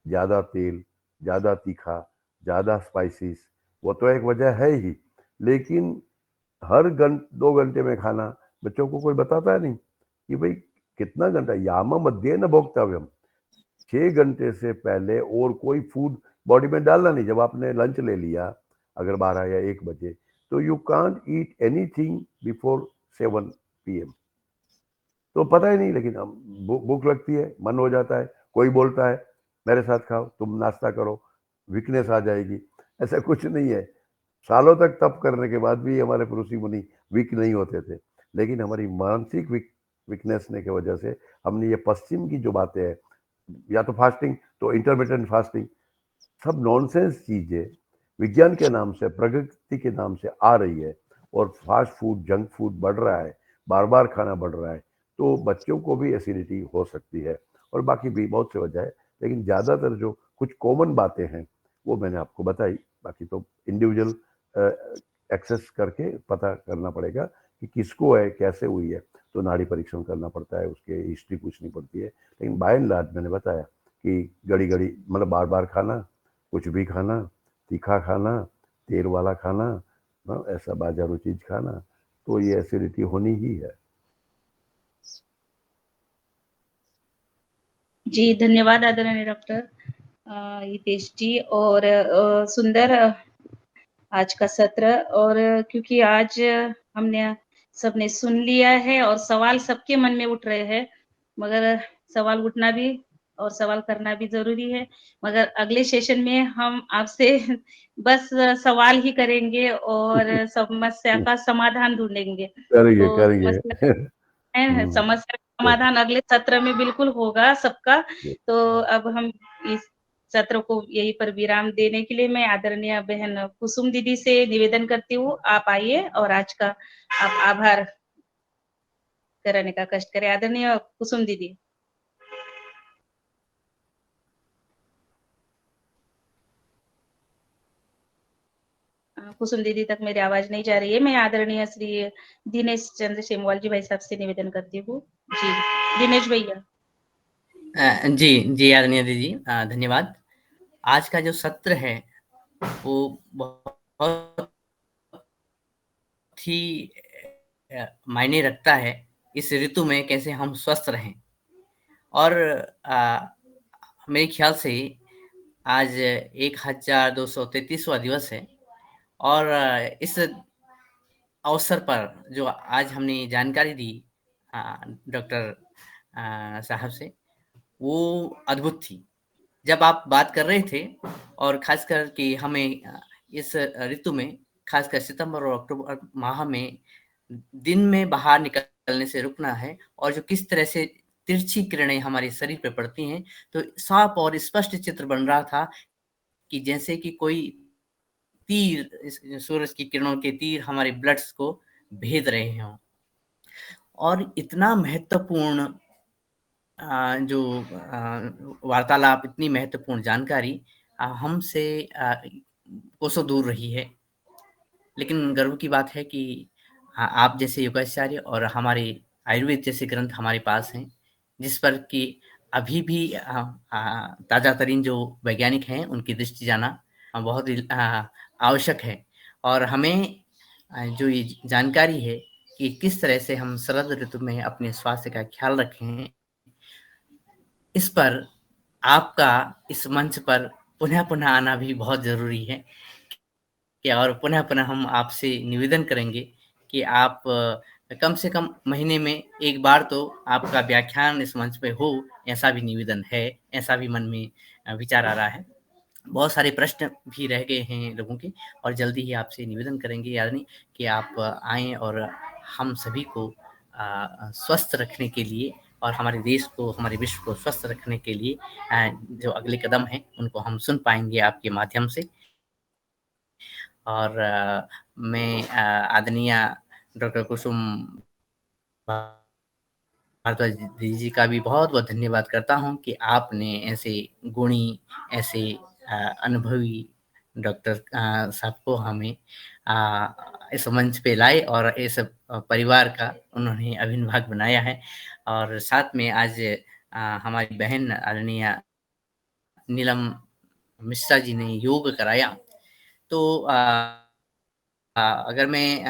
ज्यादा तेल, ज्यादा तीखा, ज्यादा स्पाइसेस, वो तो एक वजह है ही, लेकिन हर 2 घंटे में खाना, बच्चों को कोई बताता है नहीं कि भाई कितना घंटा, यामा मध्य न भोक्तव्यम, 6 घंटे से पहले और कोई फूड बॉडी में डालना नहीं। जब आपने लंच ले लिया अगर 12 या 1 बजे, तो you can't eat anything before 7 PM। तो पता ही नहीं, लेकिन हम भूख लगती है, मन हो जाता है, कोई बोलता है मेरे साथ खाओ, तुम नाश्ता करो, वीकनेस आ जाएगी। ऐसा कुछ नहीं है। सालों तक तप करने के बाद भी हमारे ऋषि मुनि वीक नहीं होते थे, लेकिन हमारी मानसिक वीकनेस ने की वजह से हमने ये पश्चिम की जो बातें हैं, या तो फास्टिंग, तो इंटरमीडिएट फास्टिंग, सब नॉनसेंस चीजें विज्ञान के नाम से, प्रगति के नाम से आ रही है, और फास्ट फूड, जंक फूड बढ़ रहा है, बार बार खाना बढ़ रहा है, तो बच्चों को भी एसिडिटी हो सकती है, और बाकी भी बहुत से वजह है। लेकिन ज्यादातर जो कुछ कॉमन बातें हैं वो मैंने आपको बताई, बाकी तो इंडिविजुअल एक्सेस करके पता करना पड़ेगा कि किसको है, कैसे हुई है, तो नाड़ी परीक्षण करना पड़ता है, उसके हिस्ट्री पूछनी पड़ती है। लेकिन बाय एंड लार्ज मैंने बताया कि घड़ी घड़ी मतलब बार बार खाना, कुछ भी खाना, तीखा खाना, तेल वाला खाना, ऐसा बाजारू चीज खाना, तो ये एसिडिटी होनी ही है। जी धन्यवाद आदरणीय डॉक्टर हितेश जी। और सुंदर आज का सत्र, और क्योंकि आज हमने सबने सुन लिया है और सवाल सबके मन में उठ रहे हैं, मगर सवाल उठना भी और सवाल करना भी ज़रूरी है। मगर अगले सेशन में हम आपसे बस सवाल ही करेंगे और समस्या का समाधान ढूँढेंगे। करेंगे तो करेंगे समस्या का समाधान अगले सत्र में बिल्कुल होगा सबका। तो अब हम इस सत्र को यहीं पर विराम देने के लिए मैं आदरणीय बहन कुसुम दीदी से निवेदन करती हूँ, आप आइए और आज का आप आभार कराने का कष्ट करें। आदरणीय कुसुम दीदी। कुसुम दीदी तक मेरी आवाज नहीं जा रही है। मैं आदरणीय श्री दिनेश चंद्र सेमवाल जी भाई साहब से निवेदन करती हूँ। जी, दिनेश भैया। जी, जी आदरणीय दीदी धन्यवाद। आज का जो सत्र है वो बहुत ही मायने रखता है इस ऋतु में कैसे हम स्वस्थ रहें। और मेरे ख्याल से आज 1233वां दिवस है और इस अवसर पर जो आज हमने जानकारी दी डॉक्टर साहब से, वो अद्भुत थी। जब आप बात कर रहे थे और खासकर कि हमें इस ऋतु में खासकर सितंबर और अक्टूबर माह में दिन में बाहर निकलने से रुकना है और जो किस तरह से तिरछी किरणें हमारे शरीर पे पड़ती हैं, तो साफ और स्पष्ट चित्र बन रहा था कि जैसे कि कोई तीर सूरज की किरणों के तीर हमारे ब्लड्स को भेद रहे हों। और इतना महत्वपूर्ण जो वार्तालाप, इतनी महत्वपूर्ण जानकारी हमसे कोसों दूर रही है। लेकिन गर्व की बात है कि आप जैसे योगाचार्य और हमारे आयुर्वेद जैसे ग्रंथ हमारे पास हैं, जिस पर कि अभी भी ताज़ा तरीन जो वैज्ञानिक हैं उनकी दृष्टि जाना बहुत ही आवश्यक है। और हमें जो ये जानकारी है कि किस तरह से हम शरद ऋतु में अपने स्वास्थ्य का ख्याल रखें, इस पर आपका इस मंच पर पुनः आना भी बहुत ज़रूरी है। और पुनः हम आपसे निवेदन करेंगे कि आप कम से कम महीने में एक बार तो आपका व्याख्यान इस मंच पे हो, ऐसा भी निवेदन है, ऐसा भी मन में विचार आ रहा है। बहुत सारे प्रश्न भी रह गए हैं लोगों के और जल्दी ही आपसे निवेदन करेंगे यानी कि आप आएँ और हम सभी को स्वस्थ रखने के लिए और हमारे देश को, हमारे विश्व को स्वस्थ रखने के लिए जो अगले कदम हैं, उनको हम सुन पाएँगे आपके माध्यम से। और मैं आदरणीय डॉक्टर कुसुम भारद्वाज दीदी जी का भी बहुत-बहुत धन्यवाद करता हूँ कि आपने ऐसे गुणी, ऐसे अनुभवी डॉक्टर साहब को हमें इस मंच पे लाए और इस परिवार का उन्होंने अभिन्न भाग बनाया है। और साथ में आज हमारी बहन आदरणीय नीलम मिश्रा जी ने योग कराया। तो अगर मैं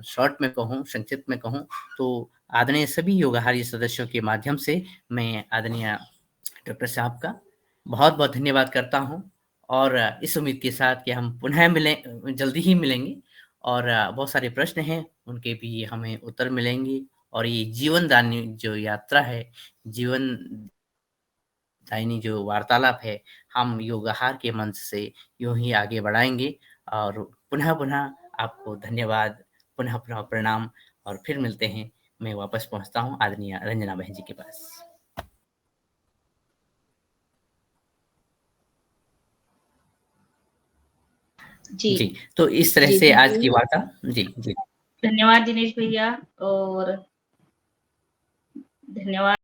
शॉर्ट में कहूँ, संक्षिप्त में कहूँ, तो आदरणीय सभी योगाहारी सदस्यों के माध्यम से मैं आदरणीय डॉक्टर साहब का बहुत-बहुत धन्यवाद करता हूँ और इस उम्मीद के साथ कि हम पुनः मिलें, जल्दी ही मिलेंगे और बहुत सारे प्रश्न हैं, उनके भी हमें उत्तर मिलेंगे और ये जीवनदायिनी जो यात्रा है, जीवनदायिनी जो वार्तालाप है, हम योगाहार के मंच से यूँ ही आगे बढ़ाएँगे और पुनः आपको धन्यवाद, पुनः प्रणाम और फिर मिलते हैं। मैं वापस पहुँचता हूँ आदरणीय रंजना बहन जी के पास। जी, तो इस तरह से आज की वार्ता जी। धन्यवाद दिनेश भैया और धन्यवाद।